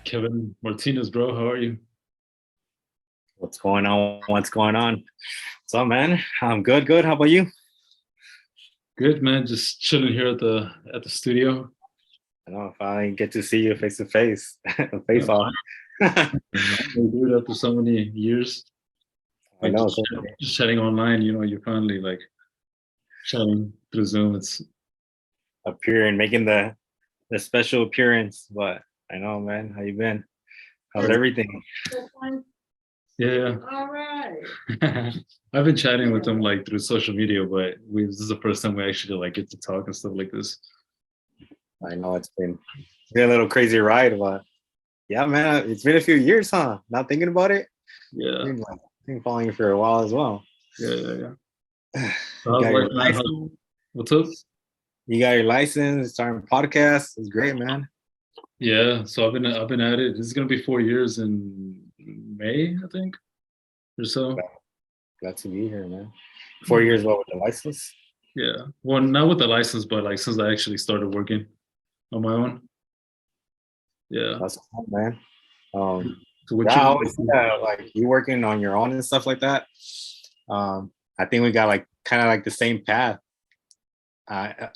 Kevin Martinez, bro. How are you? What's going on? What's going on? What's up, man? I'm good, good. How about you? Good, man. Just chilling here at the studio. I know if I get to see you face to face, Yeah, face off. I finally, dude, after so many years, like know. just chatting online, you're finally like chatting through Zoom. It's Appearing, making the special appearance. But I know, man. How you been? How's everything? yeah. All right. I've been chatting with him like through social media, but this is the first time we actually like get to talk and stuff like this. I know it's been a little crazy ride, but yeah, man. It's been a few years, huh? Not thinking about it. Yeah. Been following you for a while as well. Yeah. So You how's got life, your man? license. What's up? You got your license. Starting podcast. It's great, man. Yeah, so I've been at it. This is gonna be 4 years in May, I think, or so. Glad to be here, man. 4 years, what with the license? Yeah. Well, not with the license, but like since I actually started working on my own. Yeah. That's cool, man. Um, So what yeah, I you always see that, like you working on your own and stuff like that. I think we got like kind of like the same path,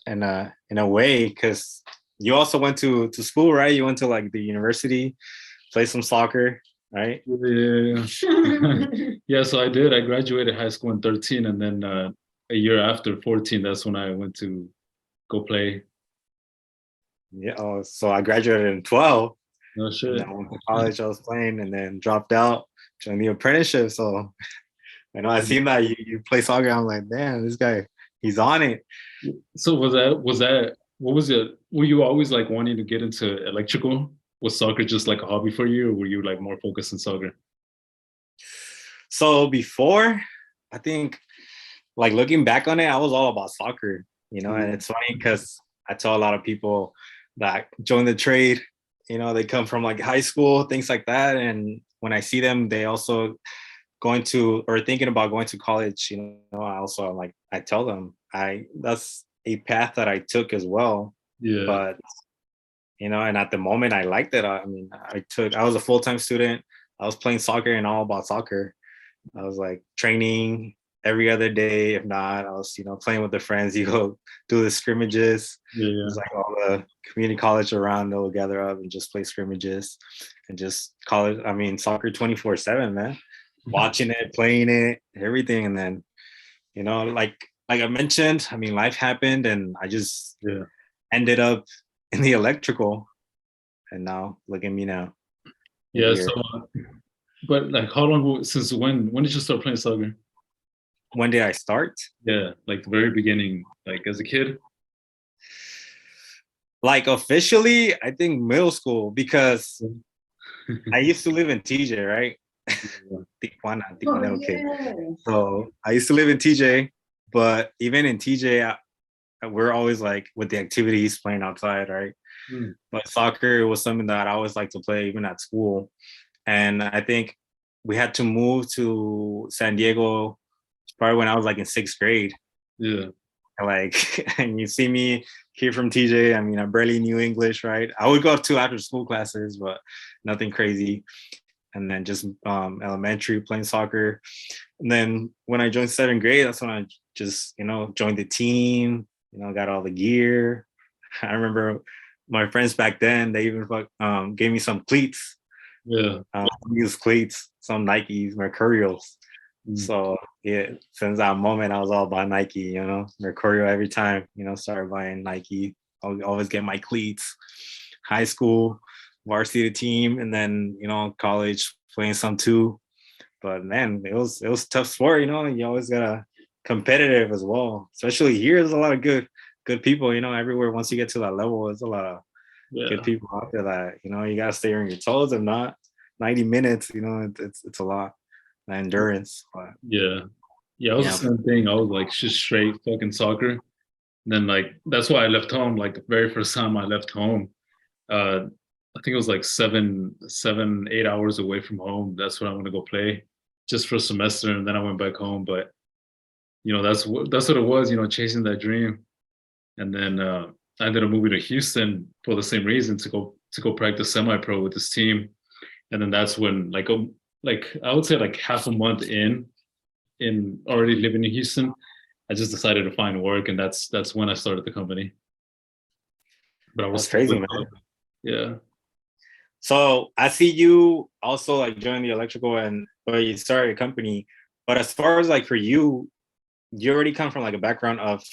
in a way, because you also went to school, right? You went to like the university, play some soccer, right? yeah. Yeah, so I did. I graduated high school in 13 and then a year after 14, that's when I went to go play. Yeah. Oh, so I graduated in 12, No and shit. then I went to college. I was playing, and then dropped out, joined the apprenticeship. So I know I seen that you play soccer. I'm like, damn, this guy, he's on it. So was that what was it? Were you always like wanting to get into electrical? Was soccer just like a hobby for you, or were you like more focused on soccer? So before, I think, like looking back on it, I was all about soccer, and Mm. it's funny because I tell a lot of people that join the trade, they come from like high school, things like that. And when I see them, they also going to or thinking about going to college, I also like I tell them that's a path that I took as well. Yeah. But and at the moment I liked it. I mean, I was a full-time student. I was playing soccer and all about soccer. I was like training every other day. If not, I was, playing with the friends. You go do the scrimmages. Yeah. It's like all the community college around, they'll gather up and just play scrimmages and just college. I mean, soccer 24/7, man. Watching it, playing it, everything. And then, like I mentioned, I mean, life happened and I just Yeah. ended up in the electrical. And now look at me now. We're Yeah. So, here. but like, how long? Since when did you start playing soccer? When did I start? Yeah, like the very beginning, like as a kid. Like officially, I think middle school, because I used to live in TJ, right? Yeah. Tijuana, okay. So I used to live in TJ, but even in TJ, we're always like with the activities playing outside, right? Mm. But soccer was something that I always like to play, even at school. And I think we had to move to San Diego probably when I was like in sixth grade. Yeah. Like, and you see me here from TJ. I mean, I barely knew English, right? I would go to after school classes, but nothing crazy. And then just elementary playing soccer. And then when I joined seventh grade, that's when I just, joined the team, got all the gear. I remember my friends back then, they even gave me some cleats, Yeah. used cleats, some Nikes, Mercurials. Mm. So yeah, since that moment, I was all about Nike, Mercurial every time, started buying Nike. I would always get my cleats. High school, varsity team, and then, college playing some too. But man, it was tough sport, you always gotta competitive as well. Especially here, there's a lot of good people, everywhere. Once you get to that level, there's a lot of good Yeah. people out there that, you gotta stay on your toes. If not, 90 minutes, it's a lot. The endurance. But Yeah. Yeah. I was yeah. the same thing. I was like just straight fucking soccer. And then like that's why I left home. Like the very first time I left home, I think it was like 8 hours away from home. That's when I want to go play just for a semester, and then I went back home. But that's what it was. Chasing that dream. And then I ended up moving to Houston for the same reason to go to go practice semi-pro with this team, and then that's when like I would say like half a month in already living in Houston, I just decided to find work, and that's when I started the company. But I was That's still crazy, with man. yeah. So I see you also like join the electrical and but you started a company. But as far as like for you, you already come from like a background of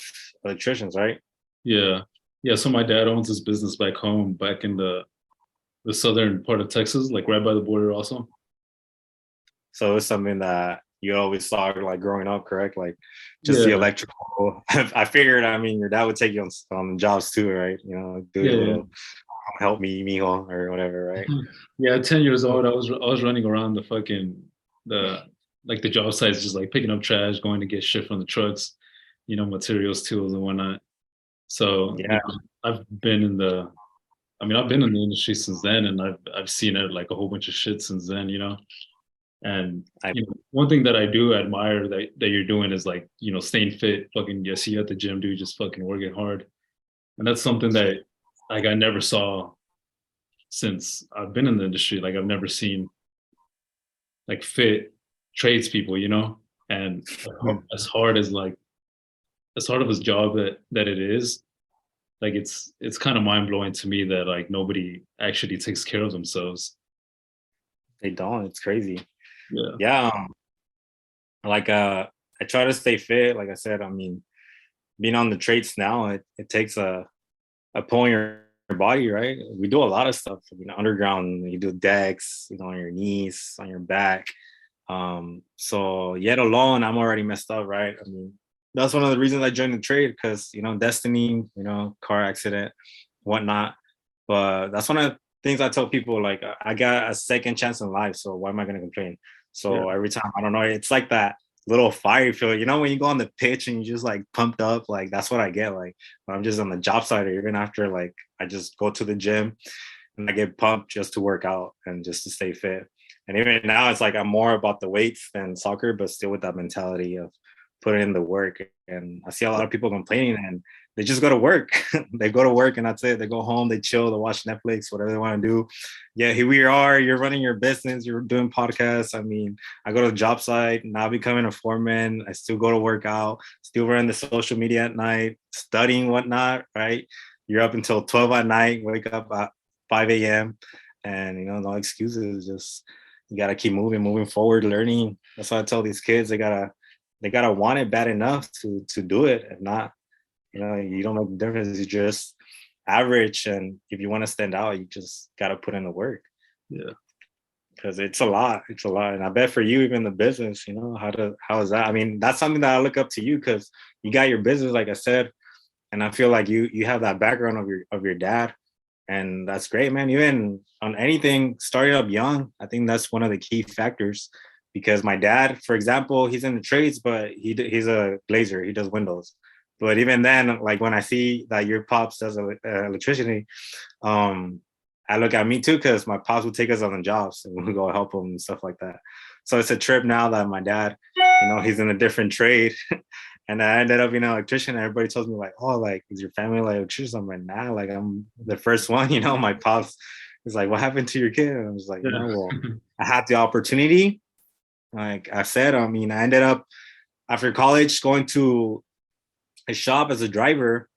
electricians, right? Yeah. Yeah. So my dad owns his business back home, back in the southern part of Texas, like right by the border also. So it's something that you always saw like growing up, correct? Like just the Yeah. electrical. I figured, I mean, your dad would take you on jobs too, right? You know, do Yeah. your Yeah. little help me, mijo, or whatever, right? Yeah, at 10 years old, I was running around the like the job sites, just like picking up trash, going to get shit from the trucks, materials, tools and whatnot. So, Yeah, I've been in the I've been in the industry since then, and I've seen it like a whole bunch of shit since then. And I one thing that I do admire that you're doing is like, staying fit, fucking see you at the gym, dude, just fucking working hard. And that's something that like I never saw since I've been in the industry. Like I've never seen like fit tradespeople. And as hard of a job that it is, like it's kind of mind blowing to me that like nobody actually takes care of themselves. they don't. It's crazy. Yeah. Yeah, like I try to stay fit. Like I said, I mean, being on the trades now, it takes a pull on your body, right? We do a lot of stuff. Underground, you do decks, on your knees, on your back. So yet alone, I'm already messed up, right? I mean, that's one of the reasons I joined the trade because destiny, car accident, whatnot. But that's one of the things I tell people. Like, I got a second chance in life, so why am I gonna complain? Yeah. So every time, I don't know, it's like that little fire you feel. When you go on the pitch and you just like pumped up, like that's what I get. Like when I'm just on the job site, or even after, like I just go to the gym and I get pumped just to work out and just to stay fit. And even now, it's like I'm more about the weights than soccer, but still with that mentality of putting in the work. And I see a lot of people complaining, and they just go to work. They go to work, and that's it. They go home, they chill, they watch Netflix, whatever they want to do. Yeah, here we are. You're running your business, you're doing podcasts. I mean, I go to the job site, now becoming a foreman. I still go to work out, still run the social media at night, studying, whatnot, right? You're up until 12 at night, wake up at 5 a.m. And, no excuses. Just, you got to keep moving forward, learning. That's why I tell these kids, they gotta want it bad enough to do it. If not, you don't make the difference. You just average, and if you want to stand out, you just gotta put in the work. Yeah. Because it's a lot. It's a lot. And I bet for you, even the business, how is that? I mean, that's something that I look up to you, because you got your business, like I said, and I feel like you have that background of your dad. And that's great, man. Even on anything, starting up young, I think that's one of the key factors. Because my dad, for example, he's in the trades, but he's a glazer. He does windows. But even then, like when I see that your pops does electricity, um, I look at me too, because my pops would take us on the jobs and we go help him and stuff like that. So it's a trip now that my dad, he's in a different trade. And I ended up being an electrician. And everybody tells me like, oh, like, is your family like electricians? I'm like, nah, like I'm the first one. My pops is like, what happened to your kid? And I was like, Yeah. well, I had the opportunity. Like I said, I mean, I ended up after college going to a shop as a driver,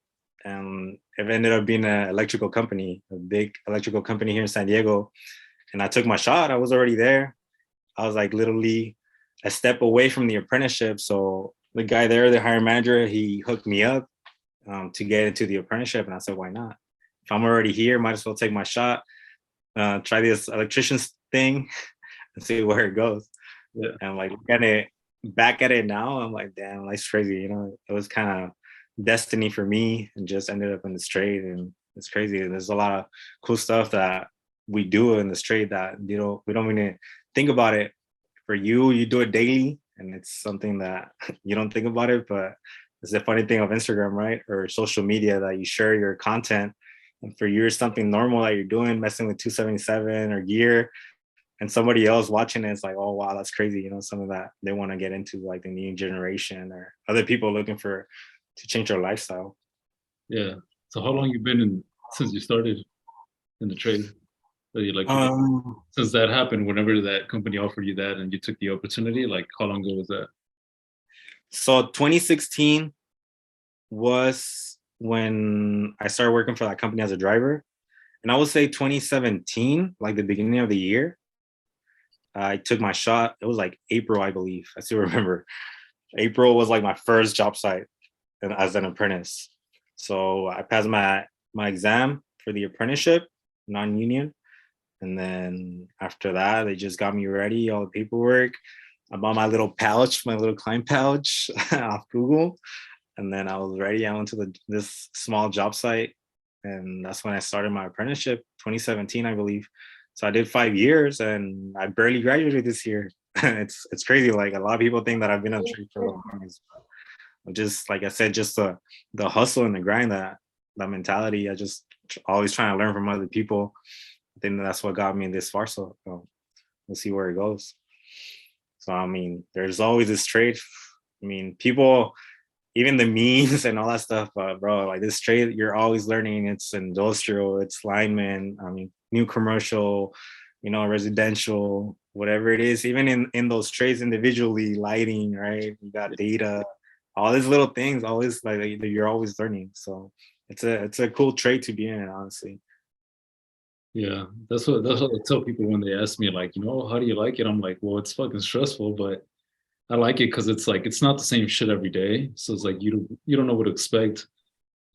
and it ended up being an electrical company, a big electrical company here in San Diego. And I took my shot. I was already there. I was like literally a step away from the apprenticeship. So the guy there, the hiring manager, he hooked me up to get into the apprenticeship. And I said, why not? If I'm already here, might as well take my shot, try this electrician's thing and see where it goes. Yeah. And like back at it now, I'm like, damn, life's crazy. It was kind of destiny for me, and just ended up in this trade. And it's crazy. There's a lot of cool stuff that we do in this trade that we don't even think about it. For you do it daily, and it's something that you don't think about it. But it's the funny thing of Instagram, right? Or social media, that you share your content. And for you, it's something normal that you're doing, messing with 277 or gear, and somebody else watching it is like, oh wow, that's crazy. Something that they want to get into, like the new generation or other people looking to change their lifestyle. Yeah. So how long you been in since you started in the trade? So you like Um, since that happened, whenever that company offered you that and you took the opportunity, like how long ago was that? so 2016 was when I started working for that company as a driver. And I would say 2017, like the beginning of the year, I took my shot. It was like April, I believe. I still remember. April was like my first job site as an apprentice. So I passed my exam for the apprenticeship, non-union. And then after that, they just got me ready, all the paperwork. I bought my little pouch, my little client pouch off Google. And then I was ready. I went to this small job site. And that's when I started my apprenticeship, 2017, I believe. So I did 5 years and I barely graduated this year. It's crazy. Like a lot of people think that I've been on trade for the longest. Just like I said, just the hustle and the grind, that mentality. I just always trying to learn from other people. I think that's what got me this far. So we'll see where it goes. So I mean, there's always this trade. I mean, people, even the memes and all that stuff, bro, like this trade, you're always learning. It's industrial, it's lineman, I mean, new commercial, residential, whatever it is. Even in those trades individually, lighting, right? You got data, all these little things. Always like you're always learning. So it's a cool trade to be in, honestly. Yeah, that's what I tell people when they ask me, like, how do you like it? I'm like, well, it's fucking stressful, but I like it because it's like it's not the same shit every day. So it's like you don't know what to expect,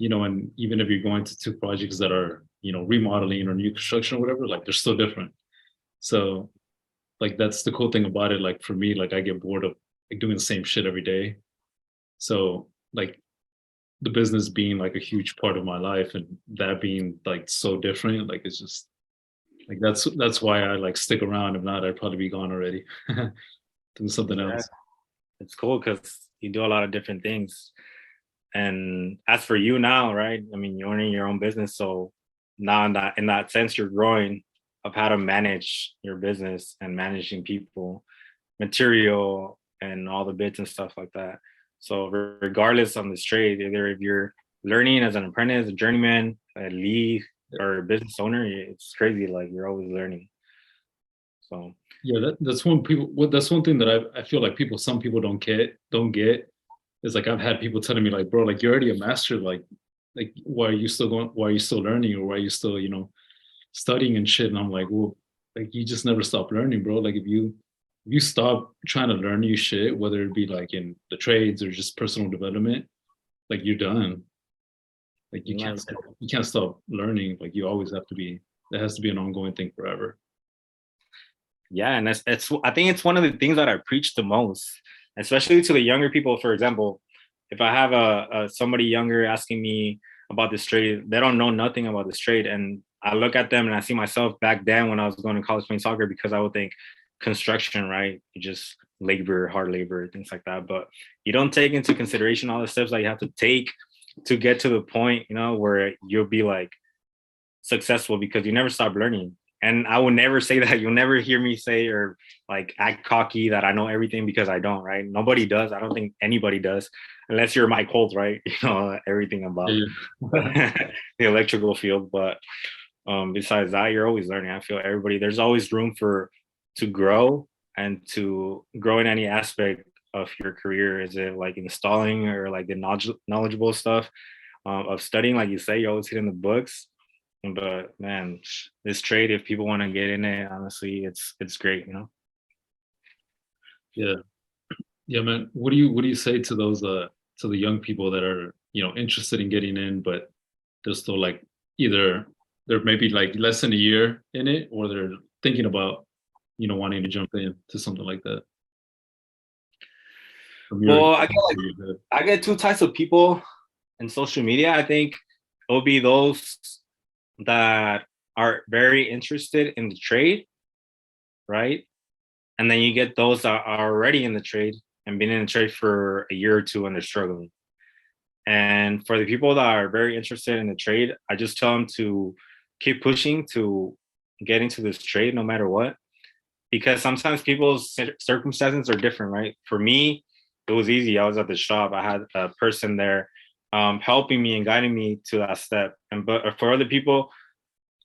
and even if you're going to two projects that are, remodeling or new construction or whatever, like they're still different. So like that's the cool thing about it. Like for me, like I get bored of like doing the same shit every day. So like the business being like a huge part of my life and that being like so different, like it's just like that's why I like stick around. If not, I'd probably be gone already. Doing something Yeah, else. it's cool because you do a lot of different things. And as for you now, right? I mean, you're owning your own business, so now in that sense, you're growing of how to manage your business and managing people, material, and all the bits and stuff like that. So regardless on this trade, either if you're learning as an apprentice, a journeyman, a lead, or a business owner, it's crazy. Like you're always learning. So Yeah, that's one thing that I feel like some people don't get is like I've had people telling me like, bro, like you're already a master, like why are you still learning, or why are you still, studying and shit? And I'm like, well, like you just never stop learning, bro. Like if you stop trying to learn new shit, whether it be like in the trades or just personal development, like you're done. Like nice. you can't stop learning. Like you always have to be that has to be an ongoing thing forever. Yeah, and that's I think it's one of the things that I preach the most, especially to the younger people. For example, if I have a somebody younger asking me about this trade, they don't know nothing about this trade, and I look at them and I see myself back then when I was going to college playing soccer, because I would think construction, right? You just labor, hard labor, things like that. But you don't take into consideration all the steps that you have to take to get to the point, where you'll be like successful, because you never stop learning. And I will never say that. You'll never hear me say or like act cocky that I know everything, because I don't, right? Nobody does. I don't think anybody does, unless you're Mike Holt, right? You know everything about Yeah. the electrical field. But besides that, you're always learning. I feel everybody, there's always room to grow and to grow in any aspect of your career. Is it like installing or like the knowledgeable stuff of studying? Like you say, you're always hitting the books. But man, this trade, if people want to get in it, honestly, it's great. Yeah. Yeah, man. What do you say to those to the young people that are, interested in getting in, but they're still like either they're maybe like less than a year in it, or they're thinking about, wanting to jump in to something like that from your Well, head. I get two types of people in social media. I think it will be those that are very interested in the trade, right? And then you get those that are already in the trade and been in the trade for a year or two and they're struggling. And for the people that are very interested in the trade, I just tell them to keep pushing to get into this trade no matter what. Because sometimes people's circumstances are different, right? For me, it was easy. I was at the shop. I had a person there helping me and guiding me to that step. And but for other people,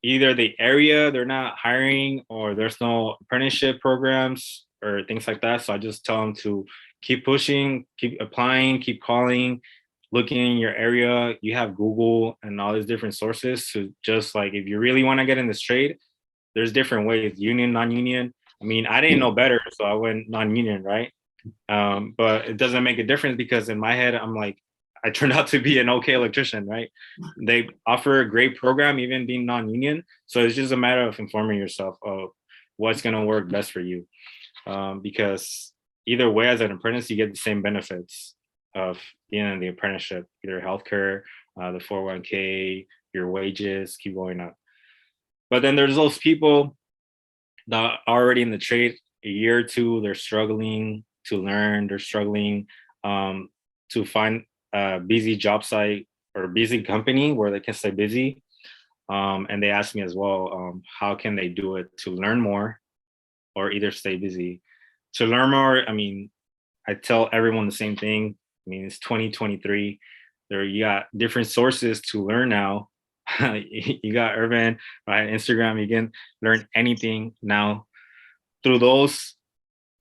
either the area they're not hiring or there's no apprenticeship programs or things like that. So I just tell them to keep pushing, keep applying, keep calling, looking in your area. You have Google and all these different sources to just like, if you really want to get in this trade, there's different ways, union, non-union. I mean, I didn't know better, so I went non-union, right? But it doesn't make a difference because in my head, I'm like, I turned out to be an okay electrician, right? They offer a great program, even being non-union. So it's just a matter of informing yourself of what's going to work best for you. Because either way, as an apprentice, you get the same benefits of being in the apprenticeship, either healthcare, the 401k, your wages keep going up. But then there's those people that are already in the trade a year or two, they're struggling to learn, they're struggling to find a busy job site or a busy company where they can stay busy. And they asked me as well, how can they do it to learn more or either stay busy? To learn more, I mean, I tell everyone the same thing. I mean, it's 2023. There, you got different sources to learn now. You got Urban, right? Instagram, you can learn anything now through those,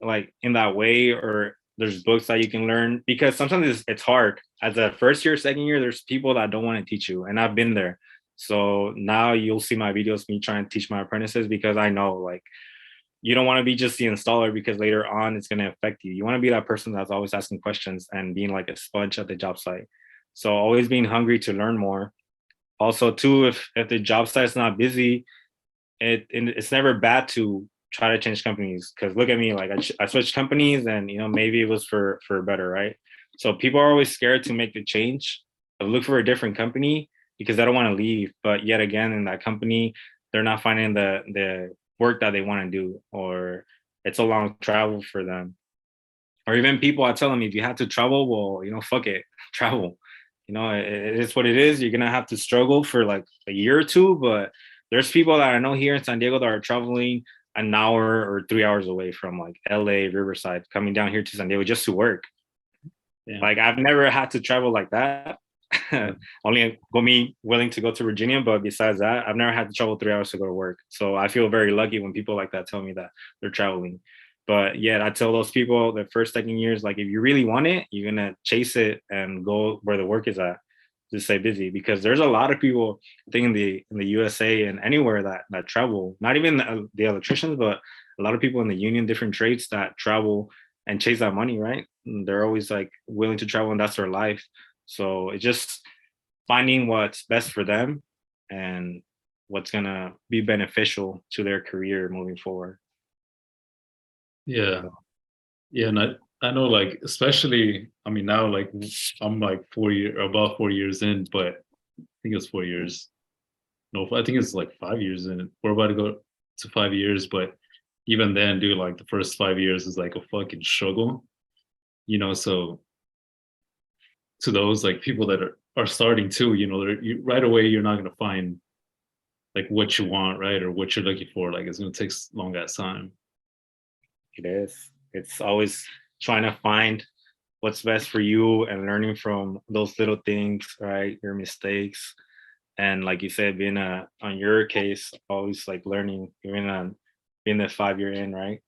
like in that way, or there's books that you can learn because sometimes it's hard. As a first year, second year, there's people that don't want to teach you, and I've been there. So now you'll see my videos, me trying to teach my apprentices because I know like you don't want to be just the installer because later on it's going to affect you. You want to be that person that's always asking questions and being like a sponge at the job site. So always being hungry to learn more. Also, too, if the job site's not busy, it's never bad to try to change companies. Because look at me, like I switched companies, and maybe it was for better, right? So people are always scared to make the change, to look for a different company because they don't want to leave. But yet again, in that company, they're not finding the work that they want to do, or it's a long travel for them. Or even people, I tell them, if you have to travel, well, fuck it, travel. It is what it is. You're gonna have to struggle for like a year or two, but there's people that I know here in San Diego that are traveling an hour or 3 hours away from like LA, Riverside, coming down here to San Diego just to work. Yeah. Like I've never had to travel like that. Only me willing to go to Virginia, but besides that, I've never had to travel 3 hours to go to work. So I feel very lucky when people like that tell me that they're traveling. But yeah, I tell those people the first, second years, like if you really want it, you're gonna chase it and go where the work is at. Just stay busy because there's a lot of people, I think in the USA and anywhere that travel. Not even the electricians, but a lot of people in the union, different trades that travel and chase that money, right? And they're always like willing to travel, and that's their life. So it's just finding what's best for them and what's gonna be beneficial to their career moving forward. Yeah. Yeah, and I know like especially I mean now like I'm like about 4 years in, but I think it's 4 years. No, I think it's like 5 years in. We're about to go to 5 years, but even then, dude, like the first 5 years is like a fucking struggle. So to those like people that are starting too, right away you're not gonna find like what you want, right? Or what you're looking for. Like it's gonna take long ass time. It is. It's always trying to find what's best for you and learning from those little things, right? Your mistakes. And like you said, being on your case, always like learning, even being the 5 year in, right?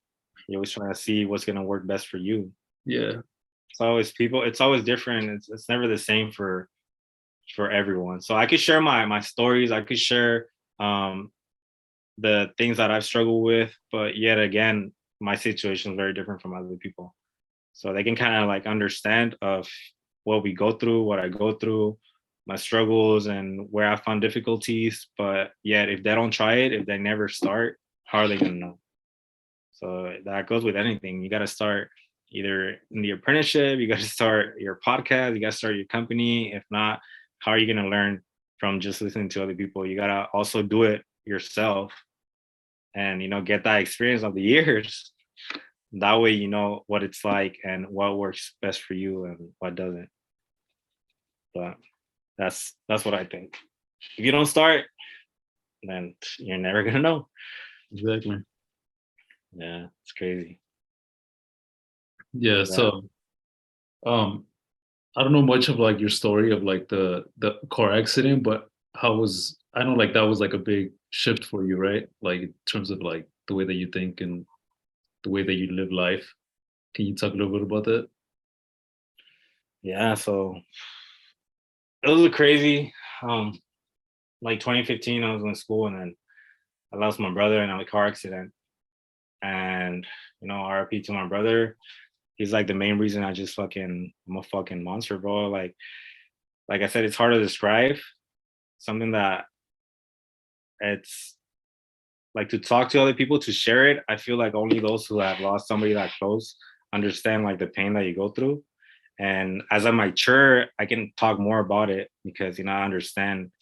You're always trying to see what's gonna work best for you. Yeah. It's always different. It's never the same for everyone. So I could share my stories, I could share the things that I've struggled with, but yet again, my situation is very different from other people. So they can kind of like understand of what we go through, what I go through, my struggles and where I found difficulties. But yet if they don't try it, if they never start, how are they gonna know? So that goes with anything. You gotta start either in the apprenticeship, you gotta start your podcast, you gotta start your company. If not, how are you gonna learn from just listening to other people? You gotta also do it yourself and get that experience of the years. That way you know what it's like and what works best for you and what doesn't. But that's what I think. If you don't start, then you're never gonna know. Exactly. Yeah, it's crazy. Yeah. So I don't know much of like your story of like the car accident, but I know like that was like a big shift for you, right? Like in terms of like the way that you think and the way that you live life. Can you talk a little bit about that? Yeah, so it was a crazy um like 2015 I was in school and then I lost my brother in a car accident. And RIP to my brother. He's like the main reason I'm a fucking monster, bro. Like I said, it's hard to describe something that it's like to talk to other people to share it. I feel like only those who have lost somebody that close understand like the pain that you go through. And as I mature, I can talk more about it because I understand.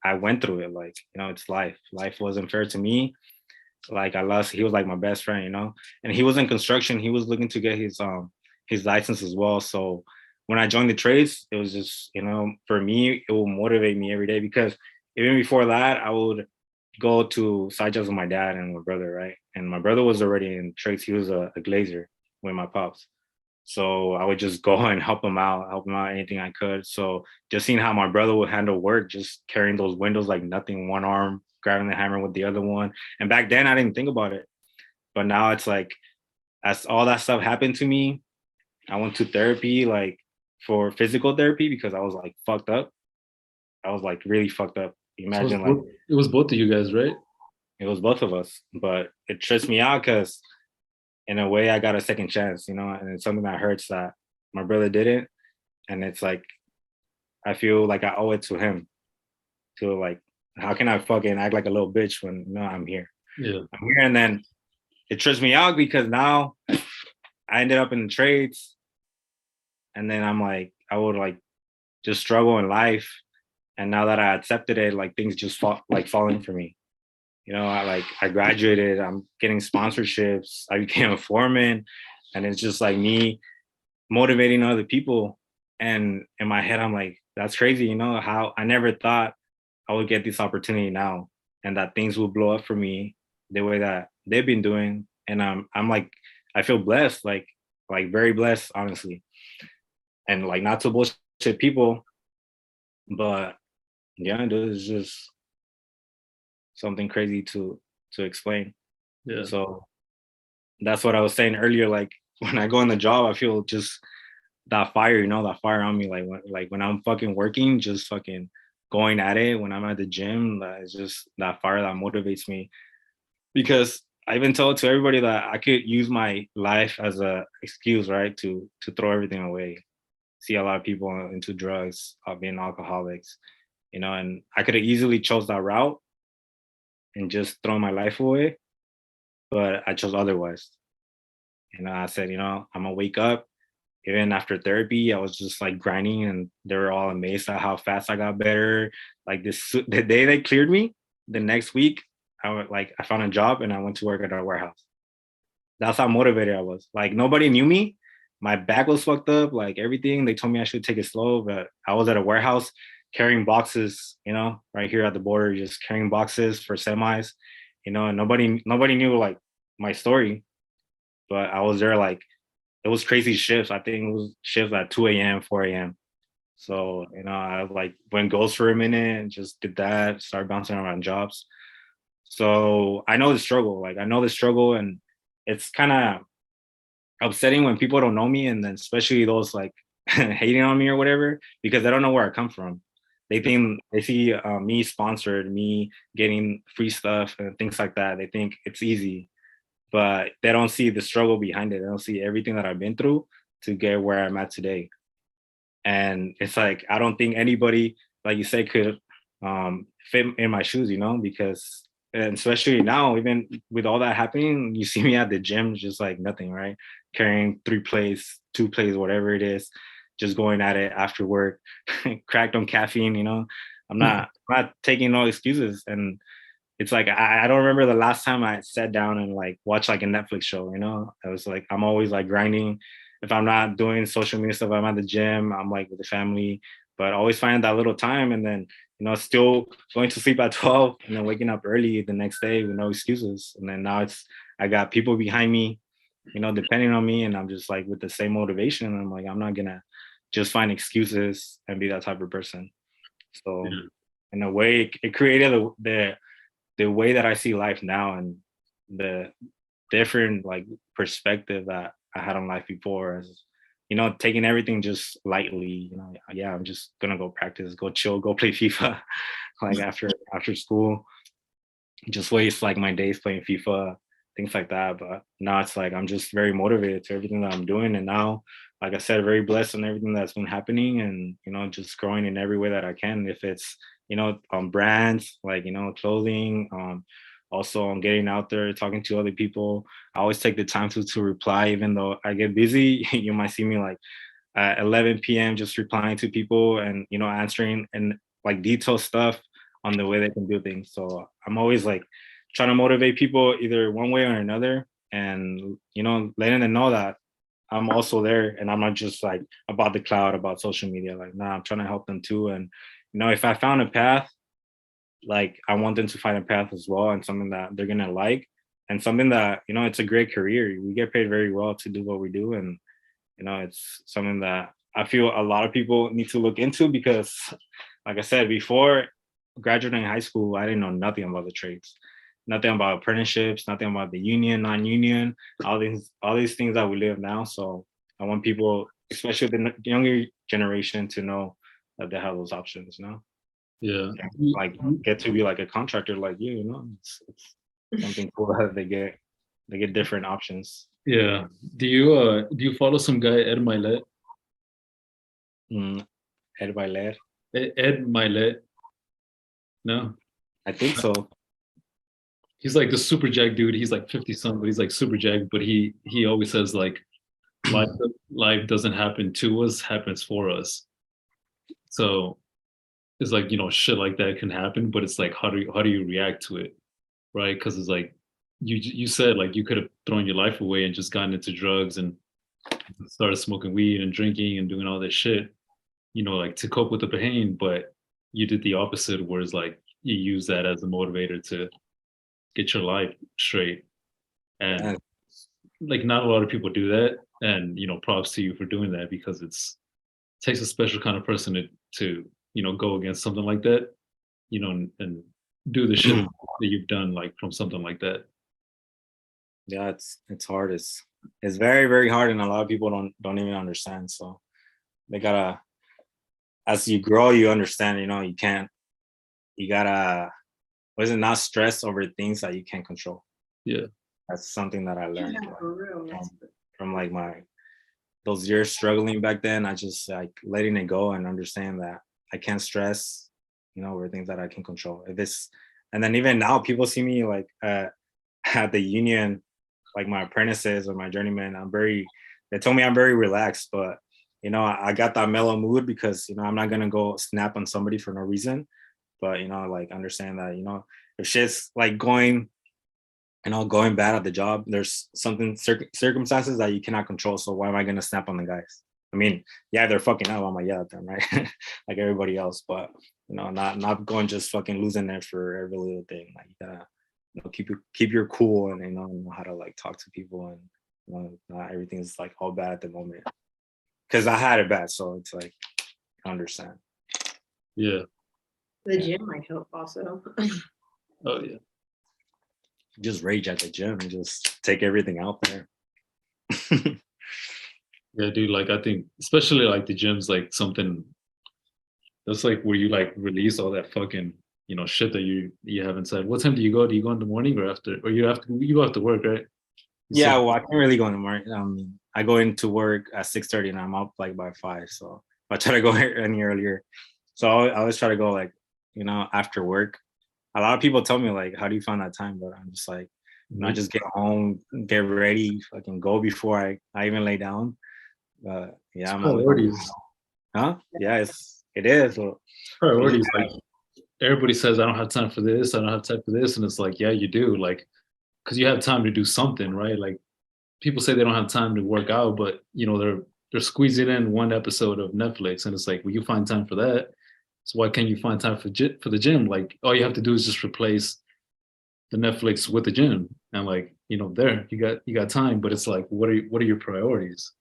I went through it. Like it's life. Life wasn't fair to me. Like I lost. He was like my best friend. And he was in construction. He was looking to get his license as well. So when I joined the trades, it was just for me, it will motivate me every day because even before that, I would go to side jobs with my dad and my brother, right? And my brother was already in trades. He was a glazer with my pops. So I would just go and help him out anything I could. So just seeing how my brother would handle work, just carrying those windows like nothing, one arm, grabbing the hammer with the other one. And back then I didn't think about it. But now it's like as all that stuff happened to me, I went to therapy like for physical therapy because I was like fucked up. I was like really fucked up. So Imagine like it was both of you guys, right? it was both of us. But it trips me out because in a way I got a second chance, and it's something that hurts that my brother didn't. And it's like I feel like I owe it to him to like, how can I fucking act like a little bitch when I'm here? Yeah. I'm here, and then it trips me out because now I ended up in the trades, and then I'm like, I would like just struggle in life, and now that I accepted it, like things just falling for me. I graduated, I'm getting sponsorships, I became a foreman, and it's just like me motivating other people. And in my head, I'm like, that's crazy, how I never thought I would get this opportunity now and that things will blow up for me the way that they've been doing. And I'm like, I feel blessed, like very blessed, honestly. And like not to bullshit people, but yeah, it is just something crazy to explain. Yeah. So that's what I was saying earlier. Like when I go in the job, I feel just that fire, that fire on me. Like when I'm fucking working, just fucking going at it. When I'm at the gym, it's just that fire that motivates me. Because I've been told to everybody that I could use my life as a excuse, right, to throw everything away. See a lot of people into drugs, being alcoholics, and I could have easily chose that route and just thrown my life away, but I chose otherwise. I said, I'm gonna wake up. Even after therapy, I was just like grinding, and they were all amazed at how fast I got better. Like the day they cleared me, the next week, I found a job and I went to work at a warehouse. That's how motivated I was. Like nobody knew me. My back was fucked up. Like everything, they told me I should take it slow, but I was at a warehouse carrying boxes, right here at the border, just carrying boxes for semis, and nobody knew like my story. But I was there like it was crazy shifts. I think it was shifts at 2 a.m., 4 a.m. So, I like went ghost for a minute and just did that, started bouncing around jobs. So I know the struggle. Like I know the struggle, and it's kind of upsetting when people don't know me, and then especially those like hating on me or whatever, because they don't know where I come from. They think they see me sponsored, me getting free stuff and things like that. They think it's easy, but they don't see the struggle behind it. They don't see everything that I've been through to get where I'm at today. And it's like I don't think anybody, like you said, could fit in my shoes, because and especially now, even with all that happening, you see me at the gym, just like nothing, right? Carrying 3 plates, 2 plates, whatever it is, just going at it after work, cracked on caffeine, I'm not taking no excuses. And it's like I don't remember the last time I sat down and like watched like a Netflix show. I was like I'm always like grinding. If I'm not doing social media stuff, I'm at the gym. I'm like with the family, but always find that little time, and then still going to sleep at 12 and then waking up early the next day with no excuses. And then now I got people behind me, depending on me, and I'm just like with the same motivation. I'm like I'm not gonna just find excuses and be that type of person. So Yeah. in a way, it created the the way that I see life now and the different like perspective that I had on life before is, taking everything just lightly. Yeah, I'm just gonna go practice, go chill, go play FIFA, like after school, just waste like my days playing FIFA, things like that. But now it's like I'm just very motivated to everything that I'm doing, and now, like I said, very blessed on everything that's been happening, and just growing in every way that I can. If it's on brands like clothing, also on getting out there, talking to other people. I always take the time to reply, even though I get busy. You might see me like at 11 p.m. just replying to people and answering and like detailed stuff on the way they can do things. So I'm always like trying to motivate people either one way or another, and letting them know that I'm also there and I'm not just like about the cloud, about social media. Like, nah, I'm trying to help them too. And if I found a path, like I want them to find a path as well, and something that they're gonna like, and something that it's a great career. We get paid very well to do what we do, and it's something that I feel a lot of people need to look into because, like I said before, graduating high school, I didn't know nothing about the trades, nothing about apprenticeships, nothing about the union, non-union, all these things that we live now. So I want people, especially the younger generation, to know that they have those options. Yeah. Like get to be like a contractor like you. It's something cool that they get different options. Yeah. Do you follow some guy Ed Milet? Ed Bailer. Ed Milet? No. I think so. He's like the super jack dude. He's like 50 something, but he's like super jack. But he always says like life life doesn't happen to us, happens for us. So it's like, shit like that can happen, but it's like how do you react to it? Right? Because it's like you said like you could have thrown your life away and just gotten into drugs and started smoking weed and drinking and doing all this shit, like to cope with the pain, but you did the opposite, whereas like you use that as a motivator to get your life straight. And Yeah, like not a lot of people do that. And props to you for doing that because it takes a special kind of person to go against something like that, and do the shit that you've done like from something like that. yeah, it's hard. It's very, very hard, and a lot of people don't even understand. So they gotta, as you grow, you understand. You gotta, was it not stress over things that you can't control. Yeah. That's something that I learned Yeah, for real. from like those years struggling back then. I just like letting it go and understand that I can't stress, over things that I can control. And then even now, people see me like at the union, like my apprentices or my journeyman. They told me I'm very relaxed, but I got that mellow mood because I'm not gonna go snap on somebody for no reason. But like understand that if shit's like going bad at the job, there's something circumstances that you cannot control. So why am I gonna snap on the guys? I mean, yeah, they're fucking up. I'm like, yeah, them, right? Like everybody else, but not going just fucking losing it for every little thing. Like you gotta keep your cool and know how to like talk to people, and not everything's like all bad at the moment. Because I had it bad, so it's like I understand. Yeah. The gym might help also. Oh yeah. Just rage at the gym and just take everything out there. Yeah, dude, like I think especially like the gym's like something that's like where you like release all that fucking shit that you have inside. What time do you go? Do you go in the morning or after? Or you go after work, right? Yeah, well, I can't really go in the morning. I go into work at 6:30 and I'm up like by 5. So I try to go any earlier. So I always try to go like after work. A lot of people tell me like, how do you find that time? But I'm just like, I just get home, get ready, fucking go before I even lay down. But yeah, I'm priorities. Huh? Yeah, it is. So, Priorities. Like everybody says, I don't have time for this. I don't have time for this, and it's like, yeah, you do. Like, because you have time to do something, right? Like people say they don't have time to work out, but they're squeezing in one episode of Netflix, and it's like, well, you find time for that. So why can't you find time for the gym? Like all you have to do is just replace the Netflix with the gym, and like there you got time. But it's like, what are your priorities?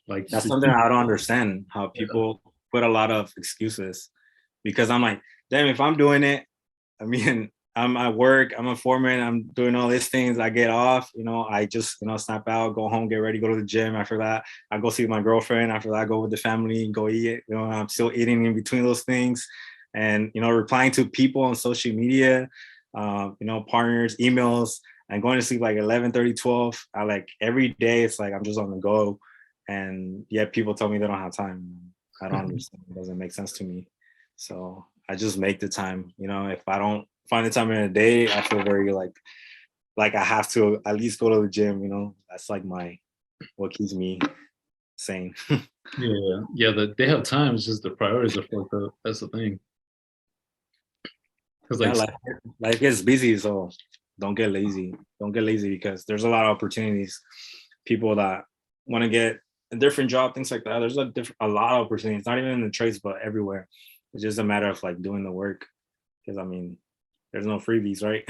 Like that's something I don't understand, how people put a lot of excuses, because I'm like, damn, if I'm doing it, I mean, I'm at work, I'm a foreman, I'm doing all these things. I get off, I just, snap out, go home, get ready, go to the gym. After that, I go see my girlfriend. After that, I go with the family, go eat. I'm still eating in between those things. And, replying to people on social media, partners, emails, and going to sleep like 11:30, 12. I like every day, it's like I'm just on the go. And yet people tell me they don't have time. I don't understand. It doesn't make sense to me. So I just make the time. If I don't find the time in a day, I feel very like I have to at least go to the gym. That's like what keeps me sane. Yeah, they have time. It's just the priorities are fucked up. That's the thing. Because Yeah, like, life gets busy, so don't get lazy. Don't get lazy because there's a lot of opportunities. People that want to get a different job, things like that. There's a lot of opportunities, not even in the trades, but everywhere. It's just a matter of like doing the work. Because I mean, there's no freebies, right?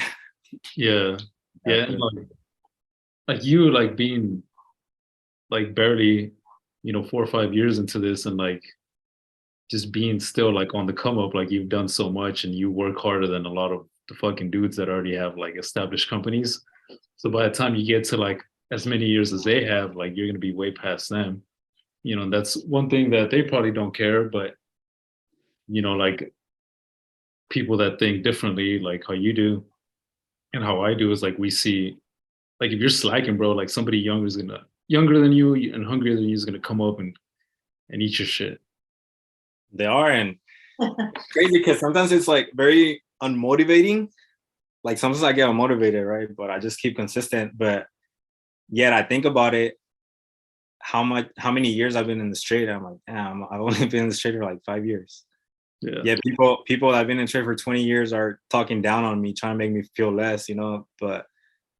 yeah, and like you like being like barely, 4 or 5 years into this, and like just being still like on the come up, like you've done so much and you work harder than a lot of the fucking dudes that already have like established companies. So by the time you get to like as many years as they have, like you're gonna be way past them. And that's one thing that they probably don't care, but like people that think differently, like how you do and how I do, is like we see, like if you're slacking, bro, like somebody younger than you and hungrier than you is gonna come up and eat your shit. They are, and crazy because sometimes it's like very unmotivating. Like sometimes I get unmotivated, right? But I just keep consistent. But yet I think about it, how many years I've been in this trade. I'm like, damn, I've only been in this trade for like 5 years. Yeah, people that have been in trade for 20 years are talking down on me, trying to make me feel less, But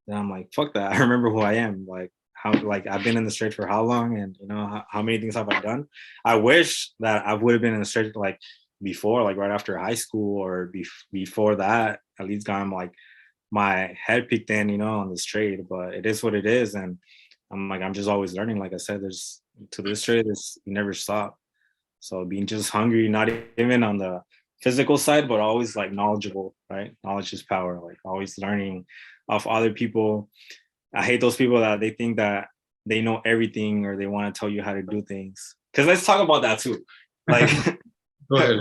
then I'm like, fuck that. I remember who I am. Like I've been in the trade for how long, and how many things have I done? I wish that I would have been in the trade like before, like right after high school or before that. At least got like my head peeked in, on this trade. But it is what it is, and I'm just always learning. Like I said, there's to this trade, you never stop. So being just hungry, not even on the physical side, but always like knowledgeable, right? Knowledge is power. Like always learning off other people. I hate those people that they think that they know everything or they want to tell you how to do things. Because let's talk about that too. Like, Go ahead.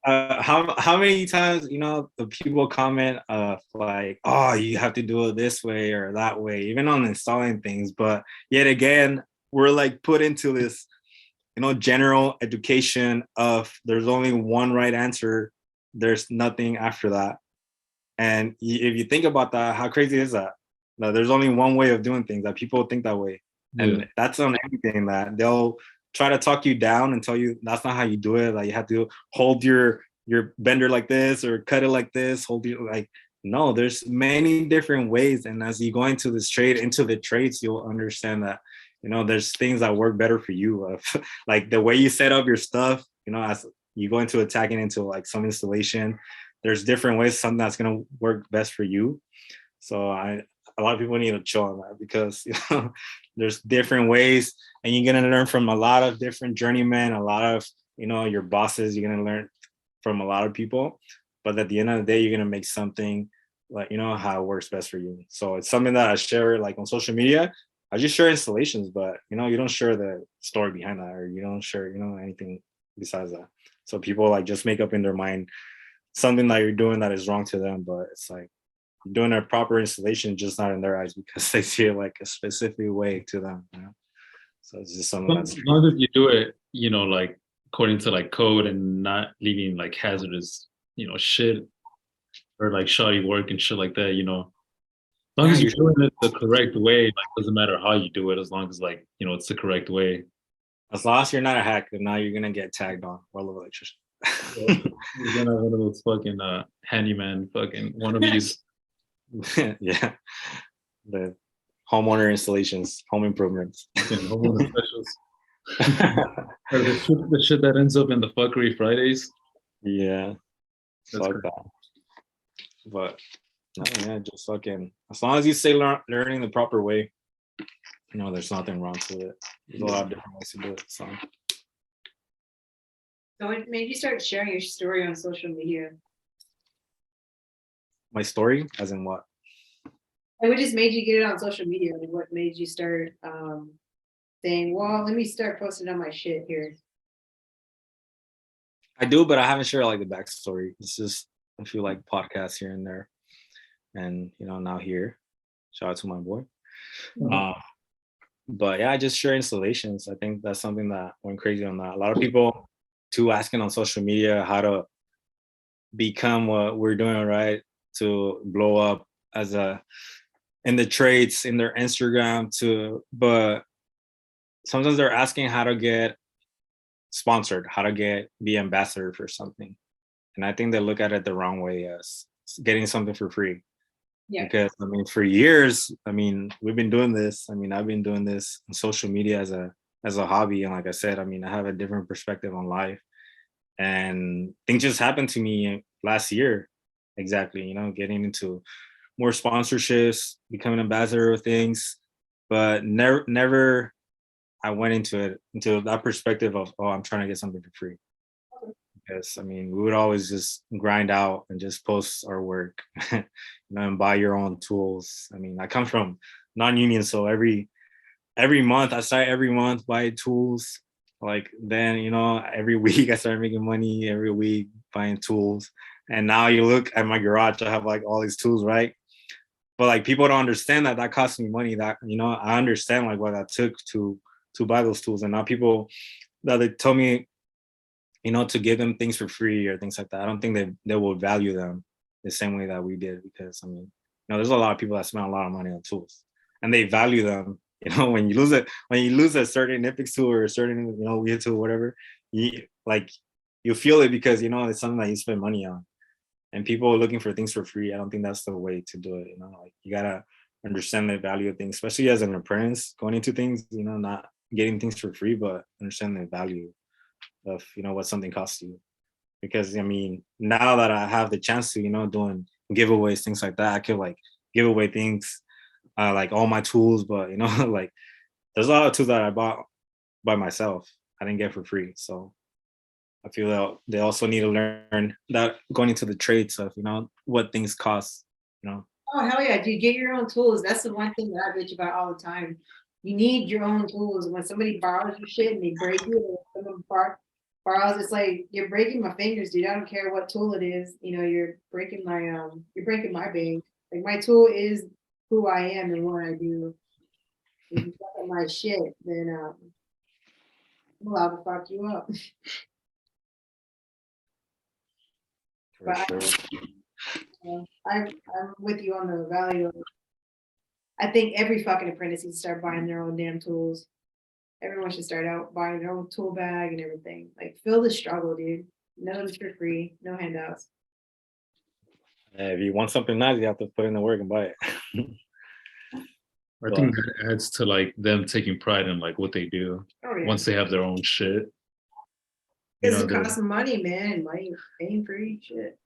how many times the people comment of like, oh, you have to do it this way or that way, even on installing things. But yet again, we're like put into this general education of there's only one right answer. There's nothing after that. And if you think about that, how crazy is that? No, there's only one way of doing things, that people think that way. And that's on everything, that they'll try to talk you down and tell you that's not how you do it. Like you have to hold your bender like this or cut it like this, hold you like, no, there's many different ways. And as you go into the trades, you'll understand that there's things that work better for you. Like the way you set up your stuff, as you go into attacking into like some installation, there's different ways, something that's going to work best for you. So a lot of people need to chill on that, because there's different ways, and you're going to learn from a lot of different journeymen, a lot of your bosses. You're going to learn from a lot of people, but at the end of the day, you're going to make something like how it works best for you. So it's something that I share like on social media. I just share installations, but you don't share the story behind that, or you don't share anything besides that. So people like just make up in their mind something that you're doing that is wrong to them, but it's like you're doing a proper installation, just not in their eyes, because they see it like a specific way to them. So it's just something that's as long as you do it, like according to like code and not leaving like hazardous, shit or like shoddy work and shit like that. As long as you're doing it the correct way, like doesn't matter how you do it, as long as like it's the correct way. As long as you're not a hack, then now you're gonna get tagged on World of Electrician. You're gonna have one of those fucking handyman fucking wannabes. Yeah, the homeowner installations, home improvements, homeowner specials. Or the shit that ends up in the fuckery Fridays. Yeah, that's fuck that. But no, yeah, just fucking as long as you stay learning the proper way, there's nothing wrong with it. There's a lot of different ways to do it. So what made you start sharing your story on social media? My story, as in what? And what just made you get it on social media? Like, what made you start saying, well, let me start posting on my shit here? I do, but I haven't shared like the backstory. It's just a few like podcasts here and there, and now here. Shout out to my boy. Mhm. But yeah, I just share installations. I think that's something that went crazy on that. A lot of people too asking on social media how to become what we're doing, right? To blow up as a in the trades in their Instagram but sometimes they're asking how to get sponsored, how to get be ambassador for something. And I think they look at it the wrong way as getting something for free. Yeah. Because I mean, for years, I mean, we've been doing this. I mean, I've been doing this on social media as a hobby. And like I said, I mean, I have a different perspective on life. And things just happened to me last year. Exactly, getting into more sponsorships, becoming ambassador of things, but never I went into that perspective of, oh, I'm trying to get something for free. Because I mean, we would always just grind out and just post our work, and buy your own tools. I mean, I come from non-union, so every month I start every month buy tools. Like then, every week I started making money every week buying tools. And now you look at my garage, I have like all these tools, right? But like people don't understand that cost me money. That I understand like what that took to buy those tools. And now people that they tell me, to give them things for free or things like that, I don't think they will value them the same way that we did. Because I mean, there's a lot of people that spend a lot of money on tools and they value them. When you lose a certain Nipix tool or a certain, weird tool, whatever, you feel it because it's something that you spend money on. And people are looking for things for free. I don't think that's the way to do it. Like you gotta understand the value of things, especially as an apprentice going into things, not getting things for free, but understand the value of what something costs you. Because I mean, now that I have the chance to, doing giveaways, things like that, I could like give away things, like all my tools, but like there's a lot of tools that I bought by myself. I didn't get for free. So I feel that they also need to learn that going into the trades of, what things cost, Oh, hell yeah, dude, get your own tools. That's the one thing that I bitch about all the time. You need your own tools. When somebody borrows your shit and they break it, or someone borrows, it's like you're breaking my fingers, dude. I don't care what tool it is. You're breaking my bank. Like my tool is who I am and what I do. If you fuck up my shit, then I'm allowed to fuck you up. for But sure. I'm with you on the value of. I think every fucking apprentice needs to start buying their own damn tools. Everyone should start out buying their own tool bag and everything. Like, feel the struggle, dude. None of it's for free. No handouts. If you want something nice, you have to put in the work and buy it. I think that adds to like them taking pride in like what they do Oh yeah. once they have their own shit. Because it costs money, man. Money paying for shit.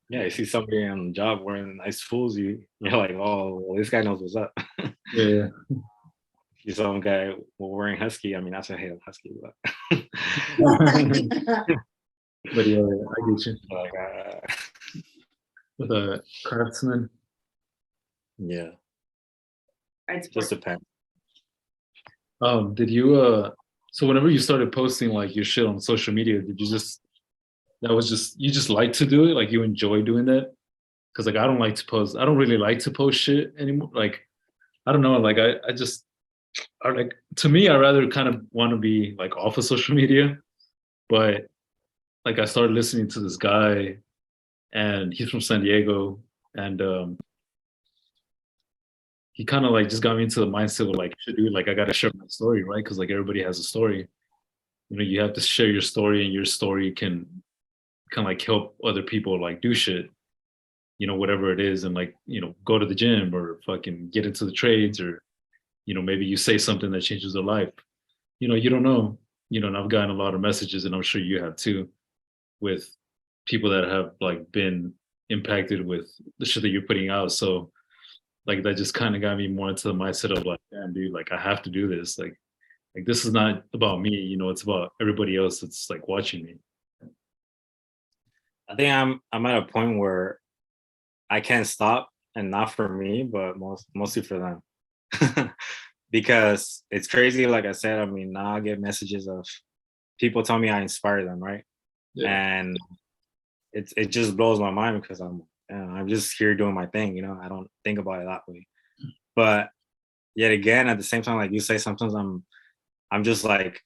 Yeah, you see somebody on the job wearing nice tools, you're like, oh, well, this guy knows what's up. Yeah. You saw some guy wearing husky. I mean, that's a hate husky, but But yeah, I get you. like, With a craftsman. yeah, I'd just support. depends. Did you so whenever you started posting like your shit on social media, did you just you just like to do it? Like you enjoy doing that? Because like I don't like to post. I don't really like to post shit anymore. Like I don't know. Like I just like to me, I rather kind of want to be like off of social media. But like I started listening to this guy, and he's from San Diego, and he kind of like just got me into the mindset of like, shit, dude, like I gotta share my story, right? Because like everybody has a story. You have to share your story, and your story can like help other people like do shit, whatever it is, and like go to the gym or fucking get into the trades, or maybe you say something that changes their life. You don't know. And I've gotten a lot of messages, and I'm sure you have too, with people that have like been impacted with the shit that you're putting out. So like that just kind of got me more into the mindset of like, damn, dude, like I have to do this. Like this is not about me, it's about everybody else that's like watching me. I think I'm at a point where I can't stop, and not for me, but mostly for them. Because it's crazy. Like I said, I mean, now I get messages of people telling me I inspire them, right? Yeah. And it just blows my mind because I'm just here doing my thing, you know. I don't think about it that way. But yet again, at the same time, like you say, sometimes I'm just like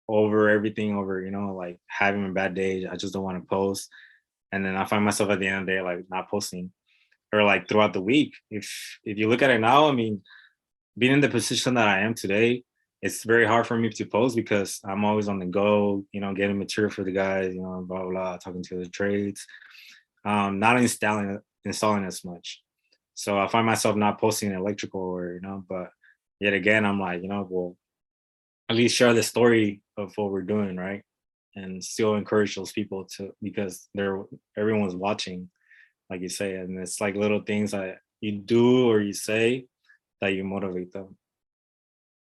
over everything, over, you know, like having a bad day. I just don't want to post. And then I find myself at the end of the day like not posting, or like throughout the week. If you look at it now, I mean, being in the position that I am today, it's very hard for me to post because I'm always on the go, you know, getting material for the guys, you know, blah blah, blah, talking to the trades, not installing as much. So I find myself not posting electrical, or, you know, but yet again, I'm like, you know, well, at least share the story of what we're doing, right? And still encourage those people to, because everyone's watching, like you say, and it's like little things that you do or you say that you motivate them.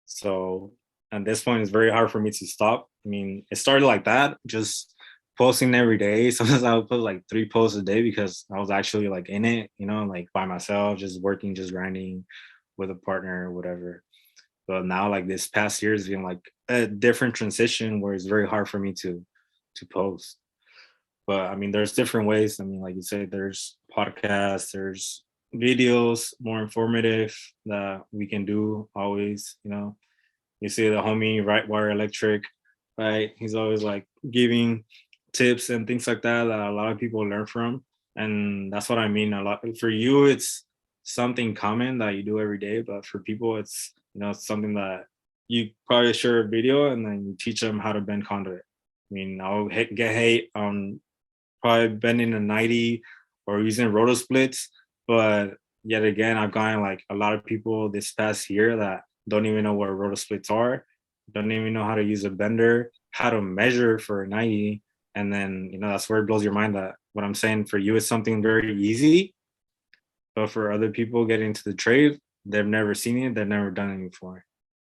So at this point, it's very hard for me to stop. I mean, it started like that, just posting every day. Sometimes I would put like 3 posts a day because I was actually like in it, you know, like by myself, just working, just grinding with a partner or whatever. But now, like this past year has been like a different transition where it's very hard for me to post. But I mean, there's different ways. I mean, like you say, there's podcasts, there's videos, more informative that we can do always. You know, you see the homie Right Wire Electric, right? He's always like giving tips and things like that that a lot of people learn from. And that's what I mean. A lot for you, it's something common that you do every day, but for people, it's, you know, it's something that you probably share a video and then you teach them how to bend conduit. I mean, get hate on probably bending a 90 or using roto splits. But yet again, I've gotten like a lot of people this past year that don't even know what roto splits are, don't even know how to use a bender, how to measure for a 90. And then, you know, that's where it blows your mind that what I'm saying for you is something very easy. But for other people getting into the trade, they've never seen it, they've never done it before.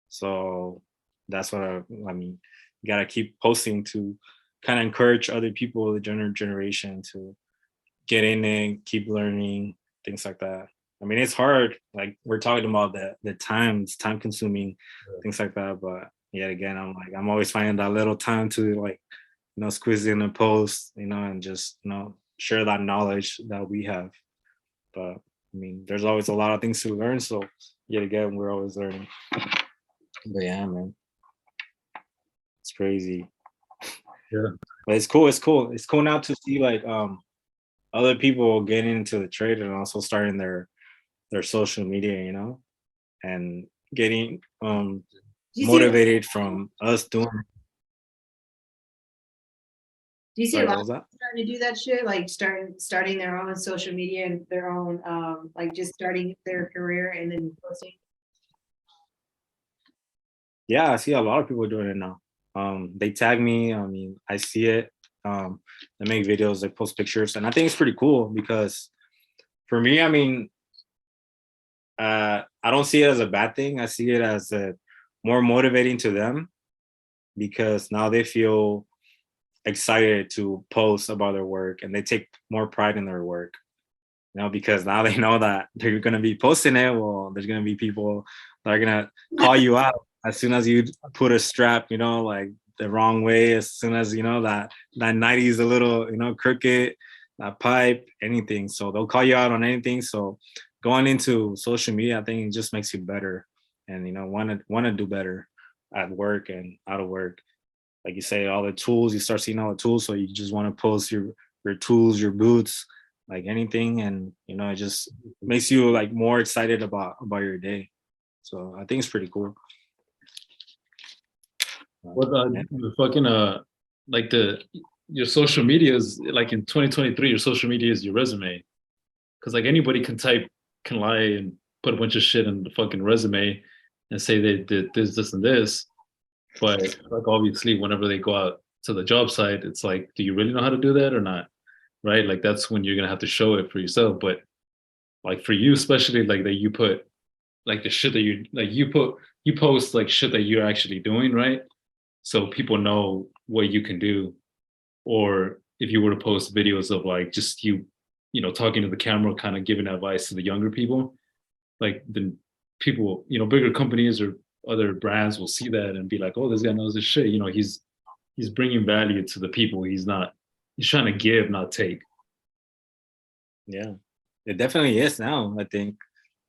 So that's what I mean. You gotta keep posting to kind of encourage other people, the generation, to get in and keep learning, things like that. I mean, it's hard. Like we're talking about the time, it's time consuming, things like that. But yet again, I'm always finding that little time to like, you know, squeeze in a post, you know, and just, you know, share that knowledge that we have. But I mean, there's always a lot of things to learn. So yet again, we're always learning. But yeah, man, it's crazy. Yeah. But it's cool. It's cool. It's cool now to see like other people getting into the trade and also starting their social media, you know, and getting Do you see, motivated from us doing. do you see a Sorry, lot what of was that? people starting to do that shit, like starting their own social media and their own like just starting their career and then posting? Yeah, I see a lot of people doing it now. They tag me. I mean, I see it. They make videos, they post pictures, and I think it's pretty cool because for me, I mean, I don't see it as a bad thing. I see it as a more motivating to them because now they feel excited to post about their work and they take more pride in their work. You know, because now they know that they're gonna be posting it. Well, there's gonna be people that are gonna call you out as soon as you put a strap, you know, like the wrong way. As soon as you know that 90 is a little, you know, crooked, that pipe, anything. So they'll call you out on anything. So going into social media, I think it just makes you better, and you know, wanna do better at work and out of work. Like you say, all the tools, you start seeing all the tools, so you just want to post your tools, your boots, like anything, and you know, it just makes you like more excited about your day. So I think it's pretty cool. What Yeah. the fucking like your social media is like in 2023, your social media is your resume. Cause like anybody can lie and put a bunch of shit in the fucking resume and say they did this, and this. But like obviously whenever they go out to the job site, it's like, do you really know how to do that or not? Right? Like that's when you're gonna have to show it for yourself. But like for you, especially like that you put like the shit that you post like shit that you're actually doing, right? So people know what you can do. Or if you were to post videos of like just you talking to the camera, kind of giving advice to the younger people, like then people, bigger companies or other brands will see that and be like, oh, this guy knows his shit. He's bringing value to the people. He's trying to give, not take. Yeah, it definitely is now. I think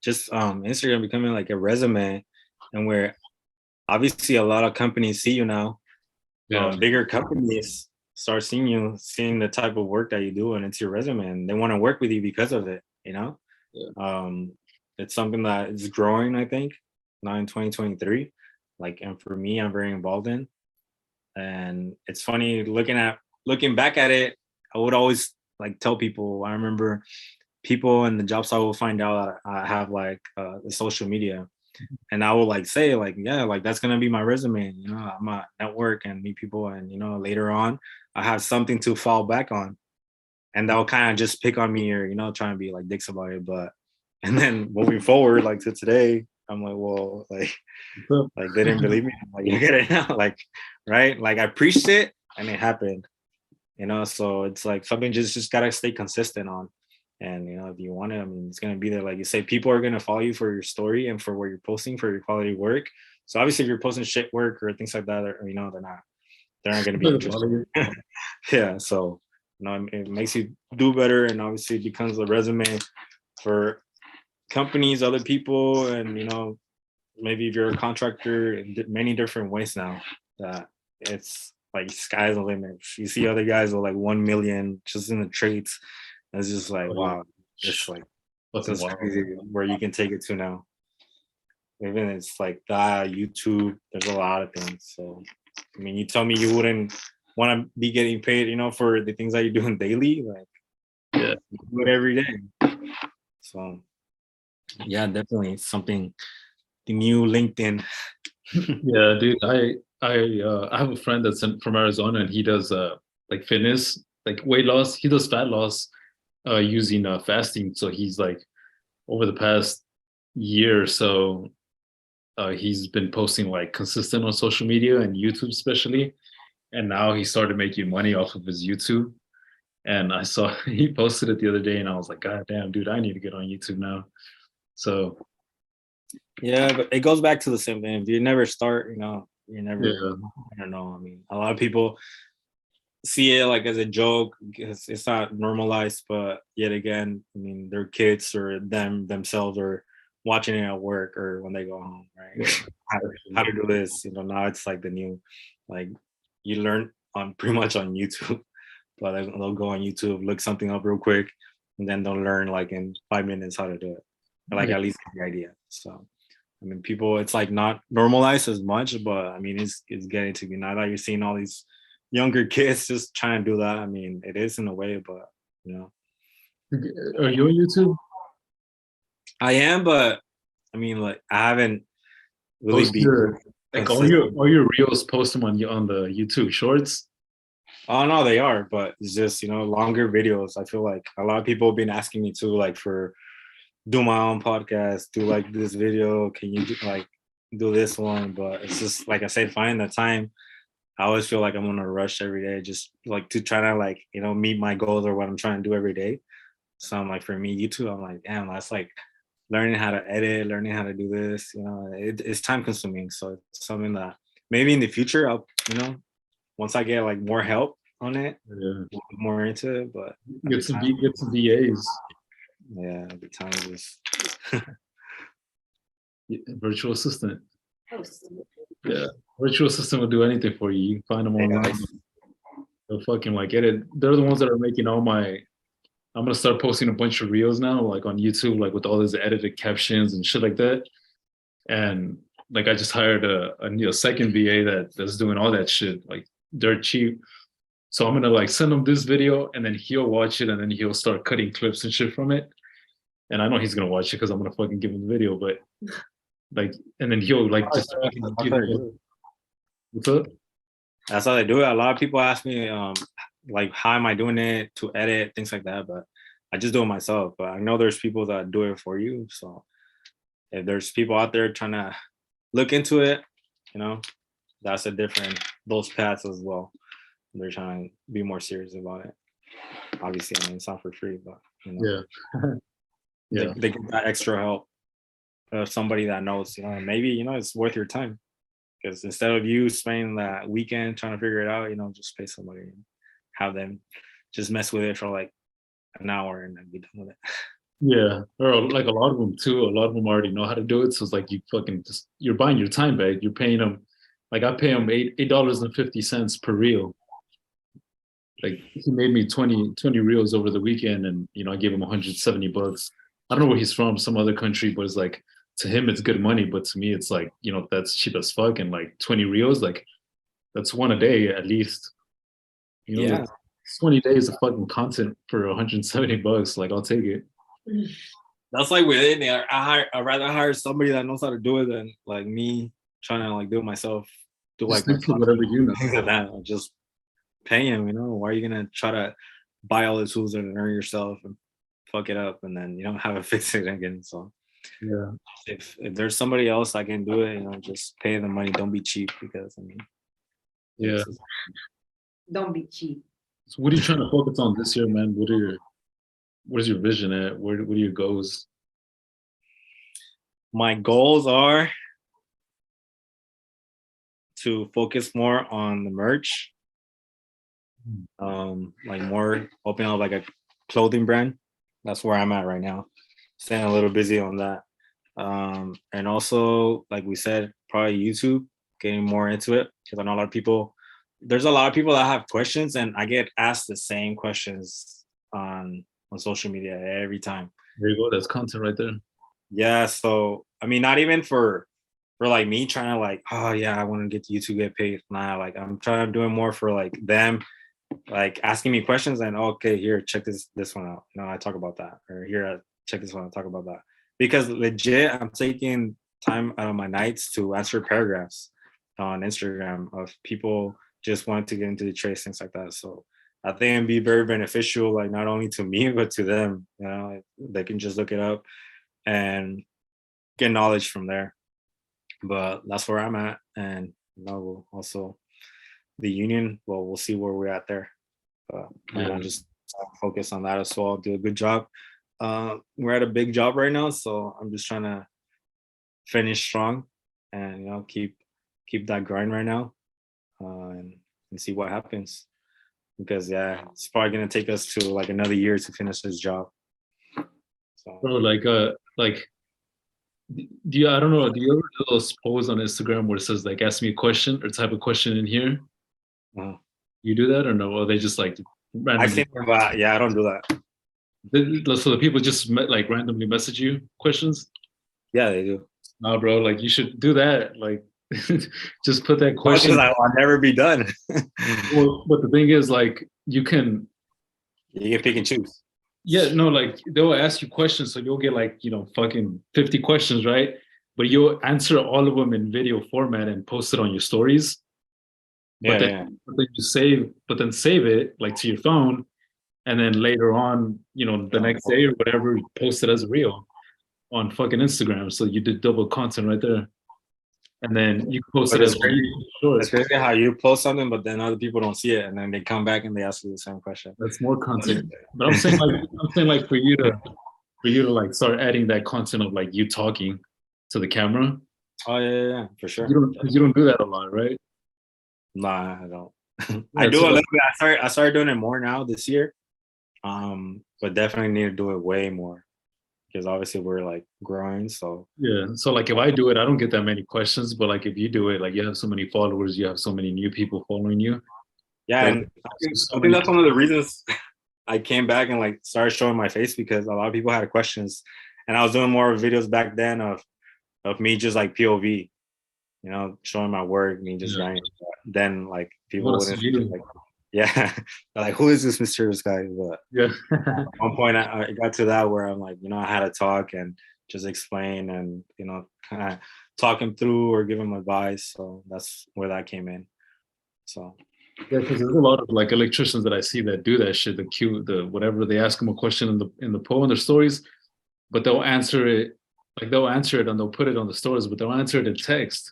just Instagram becoming like a resume, and where obviously a lot of companies see you now. Yeah. Bigger companies start seeing the type of work that you do, and it's your resume, and they want to work with you because of it. Yeah. It's something that is growing, I think, now in 2023. Like, and for me, I'm very involved in. And it's funny looking back at it. I would always like tell people. I remember people in the job site will find out that I have like the social media, and I will like say like, yeah, like that's gonna be my resume. I'm a network and meet people, and later on I have something to fall back on, and they'll kind of just pick on me or trying to be like dicks about it. But and then moving forward, like to today, I'm like, well, like they didn't believe me. I'm like, you get it now, like, right? Like I preached it and it happened. So it's like something just gotta stay consistent on. And if you want it, I mean, it's gonna be there. Like you say, people are gonna follow you for your story and for what you're posting, for your quality work. So obviously, if you're posting shit work or things like that, they're not gonna be interested. Yeah. So it makes you do better, and obviously it becomes a resume for companies, other people, and maybe if you're a contractor in many different ways now, that it's like sky's the limit. You see other guys with like 1 million just in the trades. It's just like, wow, it's like it's crazy where you can take it to now. Even it's like that, YouTube, there's a lot of things. So I mean, you tell me you wouldn't want to be getting paid, for the things that you're doing daily, like Yeah, you do it every day. So yeah, definitely something. The new LinkedIn. yeah, dude. I have a friend that's from Arizona, and he does like fitness, like weight loss. He does fat loss using fasting. So he's like over the past year or so, he's been posting like consistent on social media and YouTube especially. And now he started making money off of his YouTube. And I saw he posted it the other day, and I was like, God damn, dude, I need to get on YouTube now. So Yeah, but it goes back to the same thing. If you never start, you never. yeah, I don't know. I mean, a lot of people see it like as a joke because it's not normalized. But yet again, I mean, their kids or themselves are watching it at work or when they go home, right? how to do this, now it's like the new, like you learn on pretty much on YouTube, but they'll go on YouTube, look something up real quick, and then they'll learn like in 5 minutes how to do it, or like at least get the idea. So I mean, people, it's like not normalized as much, but I mean, it's getting to be now that you're seeing all these younger kids just trying to do that. I mean, it is in a way, but Are you on YouTube? I am, but I mean, like I haven't really Post been your like consistent. all your reels, post them on the YouTube Shorts. Oh no, they are, but it's just longer videos. I feel like a lot of people have been asking me to like for do my own podcast, do like this video. Can you do this one? But it's just like I said, find the time. I always feel like I'm on a rush every day, just like to try to like meet my goals or what I'm trying to do every day. So I'm like, for me, YouTube, I'm like, damn, that's like learning how to edit, learning how to do this. It's time consuming. So it's something that maybe in the future I'll once I get like more help on it, Yeah. we'll get more into it. But Get some VAs. Yeah, the time is Virtual assistant. Oh, Yeah, virtual assistant will do anything for you. You can find them online. They'll fucking like edit. They're the ones that are making all my. I'm gonna start posting a bunch of reels now, like on YouTube, like with all these edited captions and shit like that. And like I just hired a second VA that's doing all that shit, like dirt cheap. So I'm gonna like send him this video, and then he'll watch it, and then he'll start cutting clips and shit from it. And I know he's gonna watch it because I'm gonna fucking give him the video, but like, and then he'll like just fucking give it. What's up? That's how they do it. A lot of people ask me, like, how am I doing it to edit things like that? But I just do it myself. But I know there's people that do it for you. So if there's people out there trying to look into it, that's those paths as well. They're trying to be more serious about it. Obviously, I mean, it's not for free, but You know? Yeah. They get that extra help of somebody that knows, you know, and maybe, you know, it's worth your time. Because instead of you spending that weekend trying to figure it out, you know, just pay somebody and have them just mess with it for like an hour and then be done with it. Yeah, or like a lot of them too. A lot of them already know how to do it. So it's like you fucking just you're buying your time back. You're paying them, like I pay them $8.50 per reel. Like he made me 20 reels over the weekend, and I gave him $170. I don't know where he's from, some other country, but it's like to him it's good money, but to me it's like that's cheap as fuck. And like 20 reels, like that's one a day at least. Yeah. Like 20 days of fucking content for $170. Like I'll take it. That's like within there. I'd rather hire somebody that knows how to do it than like me trying to like do it myself. Do Just like stick to whatever you know. things like that. I'll just pay him. You know, why are you gonna try to buy all the tools and learn yourself and fuck it up and then have it fix it again? So Yeah. if there's somebody else that can do it, just pay the money. Don't be cheap because Yeah. Don't be cheap. So what are you trying to focus on this year, man? What is your vision at? What are your goals? My goals are to focus more on the merch, like more open up like a clothing brand. That's where I'm at right now. Staying a little busy on that. And also, like we said, probably YouTube, getting more into it because I know there's a lot of people that have questions, and I get asked the same questions on social media every time. There you go. That's content right there. Yeah. So I mean, not even for like me trying to like, oh yeah, I want to get to YouTube, get paid. Nah, like I'm trying to do it more for like them, like asking me questions and okay, here, check this one out. I talk about that, or here, check this one, I talk about that. Because legit, I'm taking time out of my nights to answer paragraphs on Instagram of people just wanting to get into the trades, things like that. So I think it'd be very beneficial, like not only to me but to them. They can just look it up and get knowledge from there. But that's where I'm at, and we'll also the union. Well, we'll see where we're at there. I'll just focus on that as well. Do a good job. We're at a big job right now, so I'm just trying to finish strong and keep that grind right now, and see what happens. Because it's probably gonna take us to like another year to finish this job. So. Bro, like do you, I don't know, do you ever do those posts on Instagram where it says like ask me a question or type a question in here? You do that or no? Or they just like randomly? I think about I don't do that. So the people just like randomly message you questions? Yeah, they do. No, bro, like you should do that. Like just put that question. I'll never be done. Well, but the thing is, like you can pick and choose. Yeah, no, like they'll ask you questions, so you'll get like, fucking 50 questions, right? But you'll answer all of them in video format and post it on your stories. But then save it like to your phone, and then later on, the next day or whatever, post it as a reel on fucking Instagram. So you did double content right there. And then you post it as short. It's crazy how you post something, but then other people don't see it, and then they come back and they ask you the same question. That's more content. But I'm saying like for you to like start adding that content of like you talking to the camera. Oh yeah, for sure. You don't do that a lot, right? Nah, I don't. I do a little bit. I started doing it more now this year. But definitely need to do it way more. Because obviously we're like growing, so yeah. So like if I do it, I don't get that many questions. But like if you do it, like you have so many followers, you have so many new people following you. Yeah, and I think that's one of the reasons I came back and like started showing my face, because a lot of people had questions, and I was doing more videos back then of me just like POV, showing my work, me just grinding. Then like people wouldn't like. Yeah, like who is this mysterious guy? But at one point I got to that where I'm like, I had to talk and just explain and kind of talk him through or give him advice. So that's where that came in. So yeah, because there's a lot of like electricians that I see that do that shit. The whatever, they ask them a question in the poll in their stories, but they'll answer it and they'll put it on the stories, but they'll answer it in text.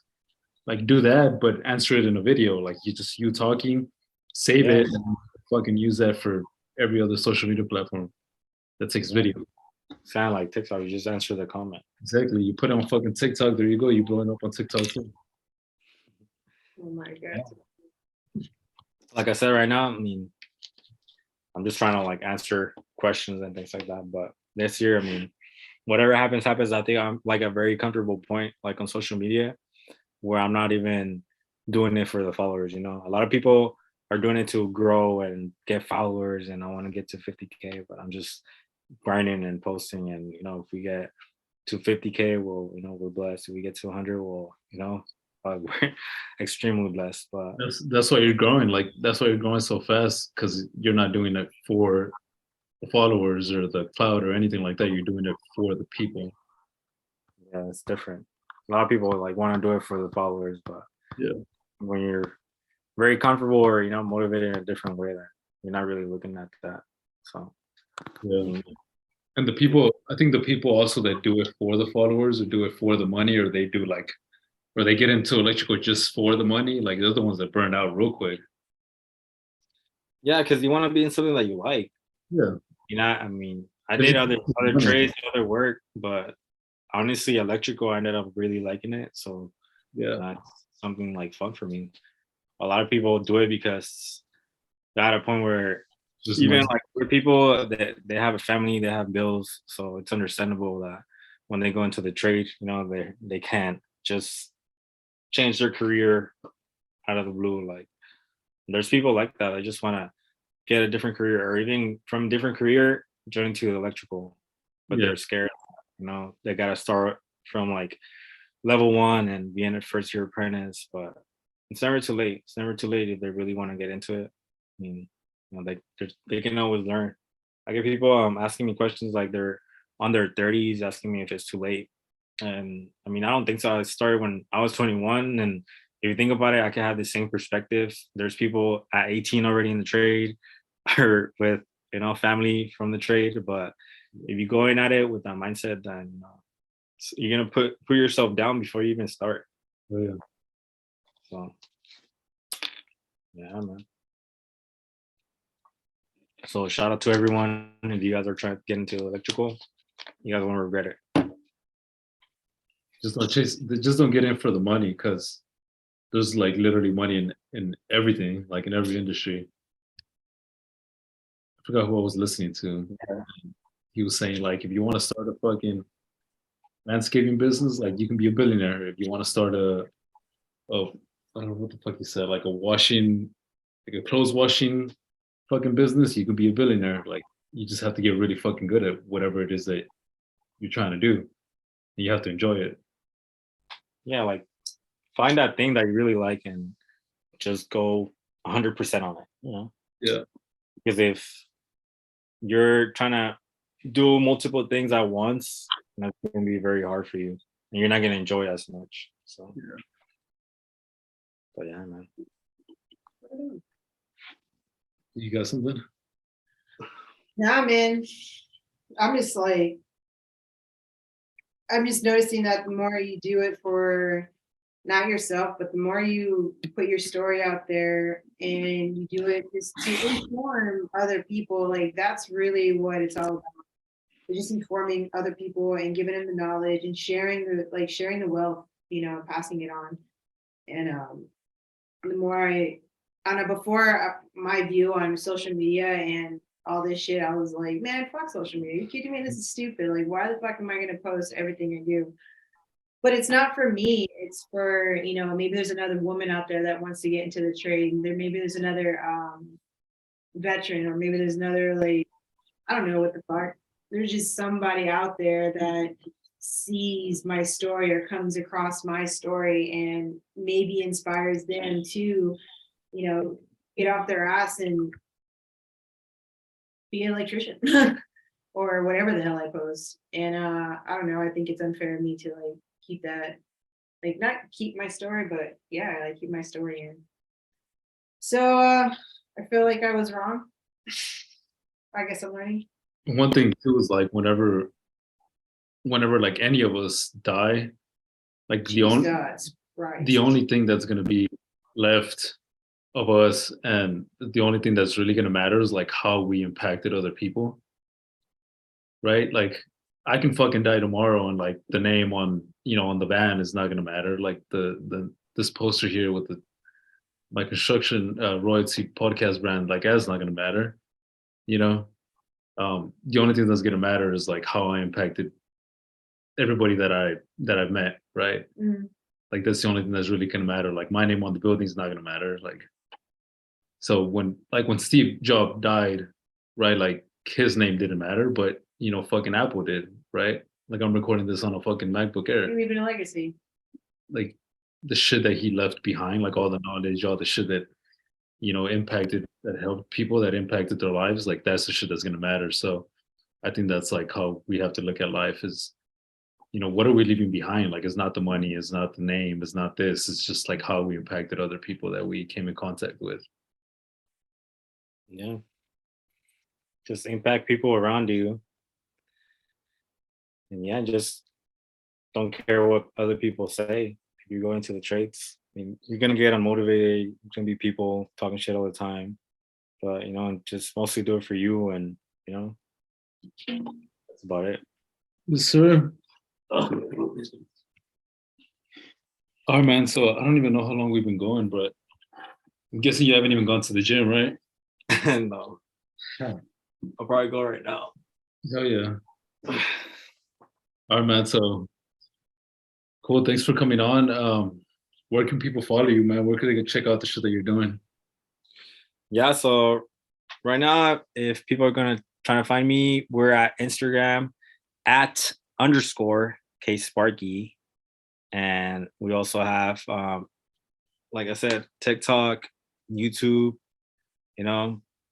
Like do that, but answer it in a video. Like you talking. Save it and fucking use that for every other social media platform. that takes video. Sound like TikTok, you just answer the comment. Exactly. You put it on fucking TikTok, there you go. You're blowing up on TikTok too. Oh my god. Like I said, right now, I mean, I'm just trying to like answer questions and things like that. But this year, I mean, whatever happens, happens. I think I'm like a very comfortable point, like on social media, where I'm not even doing it for the followers. You know, a lot of people are doing it to grow and get followers, and I want to get to 50K, but I'm just grinding and posting. And you know, if we get to 50K, well, you know, we're blessed. If we get to 100, well, you know, we're extremely blessed. But That's why you're growing. Like that's why you're growing so fast, because you're not doing it for the followers or the cloud or anything like that. You're doing it for the people. yeah, it's different. A lot of people like want to do it for the followers, but Yeah. when you're very comfortable or you know motivated in a different way, then you're not really looking at that. So Yeah. And the people, I think the people also that do it for the followers or do it for the money, or they do like, or they get into electrical just for the money, like they're the ones that burn out real quick. yeah, because you want to be in something that you like. Yeah. You know, I mean, I If did you- other trades, other work, but honestly, electrical, I ended up really liking it. So Yeah. that's something like fun for me. A lot of people do it because they're at a point where Just even money. like with people that they have a family, they have bills, so it's understandable that when they go into the trade, you know, they can't just change their career out of the blue. Like there's people like that. I just want to get a different career, or even from a different career, join to electrical, but Yeah. they're scared. You know, they gotta start from like level 1 and be in a first year apprentice. But it's never too late. It's never too late if they really want to get into it. I mean, you know, they can always learn. I get people asking me questions like they're on their 30s, asking me if it's too late. And I mean, I don't think so. I started when I was 21, and if you think about it, I can have the same perspective. There's people at 18 already in the trade, or with you know family from the trade. But if you go in at it with that mindset, then you're gonna put yourself down before you even start. Oh, yeah. So yeah, man. So shout out to everyone. If you guys are trying to get into electrical, you guys won't regret it. Just don't get in for the money, because there's like literally money in everything, like in every industry. I forgot who I was listening to. Yeah. He was saying like, if you want to start a fucking landscaping business, like you can be a billionaire. If you want to start I don't know what the fuck he said, like a clothes washing fucking business, you can be a billionaire. Like you just have to get really fucking good at whatever it is that you're trying to do. And you have to enjoy it. Yeah, like find that thing that you really like and just go 100% on it. You know, Yeah. because if you're trying to do multiple things at once, that's gonna be very hard for you, and you're not gonna enjoy it as much. So, Yeah. but yeah, man. You got something? Nah, man. I'm just like, I'm just noticing that the more you do it for not yourself, but the more you put your story out there and you do it just to inform other people, like that's really what it's all about. It's just informing other people and giving them the knowledge and sharing the wealth, you know, passing it on. And the more I don't know, before my view on social media and all this shit, I was like, man, fuck social media. Are you kidding me? This is stupid. Like, why the fuck am I going to post everything I do? But it's not for me. It's for, you know, maybe there's another woman out there that wants to get into the trade. Maybe there's another veteran, or maybe there's another, like, I don't know what the fuck. There's just somebody out there that sees my story or comes across my story and maybe inspires them to, you know, get off their ass and be an electrician or whatever the hell I post. And I don't know, I think it's unfair of me to like keep that, like not keep my story, but yeah, like keep my story in. So I feel like I was wrong. I guess I'm learning. One thing too is like whenever like any of us die, like Jesus Christ. the only thing that's gonna be left of us, and the only thing that's really gonna matter is like how we impacted other people. right? Like I can fucking die tomorrow and like the name on, on the van is not gonna matter. Like the this poster here with my construction royalty podcast brand, like that's not gonna matter, you know. The only thing that's gonna matter is like how I impacted everybody that I've met, right? Mm. Like that's the only thing that's really gonna matter. Like my name on the building is not gonna matter. Like so when Steve Jobs died, right? Like his name didn't matter, but fucking Apple did, right? Like I'm recording this on a fucking MacBook Air. You're leaving a legacy. Like the shit that he left behind, like all the knowledge, all the shit that impacted, that helped people, that impacted their lives, like that's the shit that's gonna matter. So I think that's like how we have to look at life is, what are we leaving behind? Like it's not the money, it's not the name, it's not this, it's just like how we impacted other people that we came in contact with. Yeah. Just impact people around you. And yeah, just don't care what other people say. If you go into the trades, I mean, you're gonna get unmotivated. There's gonna be people talking shit all the time, but just mostly do it for you, and that's about it. Yes, sir. All right, man. So I don't even know how long we've been going, but I'm guessing you haven't even gone to the gym, right? No, I'll probably go right now. Hell yeah. All right, man. So cool. Thanks for coming on. Where can people follow you, man? Where can they go check out the shit that you're doing? Yeah, so right now, if people are gonna try to find me, we're at Instagram at _ KSparky. And we also have like I said, TikTok, YouTube,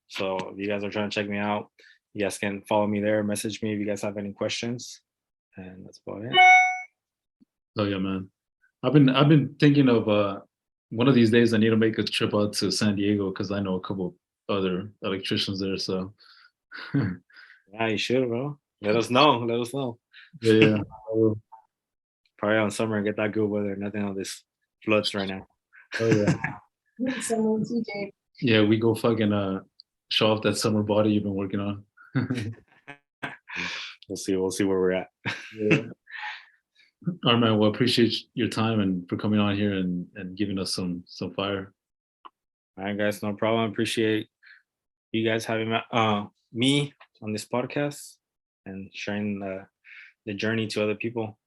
So if you guys are trying to check me out, you guys can follow me there, message me if you guys have any questions. And that's about it. Oh yeah, man. I've been thinking of one of these days I need to make a trip out to San Diego because I know a couple other electricians there. So Yeah, you should, bro. Let us know. Let us know. yeah. Probably on summer, get that good weather. Nothing on this floods right now. Oh yeah. Someone TJ. Yeah, we go fucking show off that summer body you've been working on. We'll see where we're at. Yeah. All right, man. Well, appreciate your time and for coming on here and giving us some fire. All right, guys, no problem. Appreciate you guys having me on this podcast and sharing the journey to other people.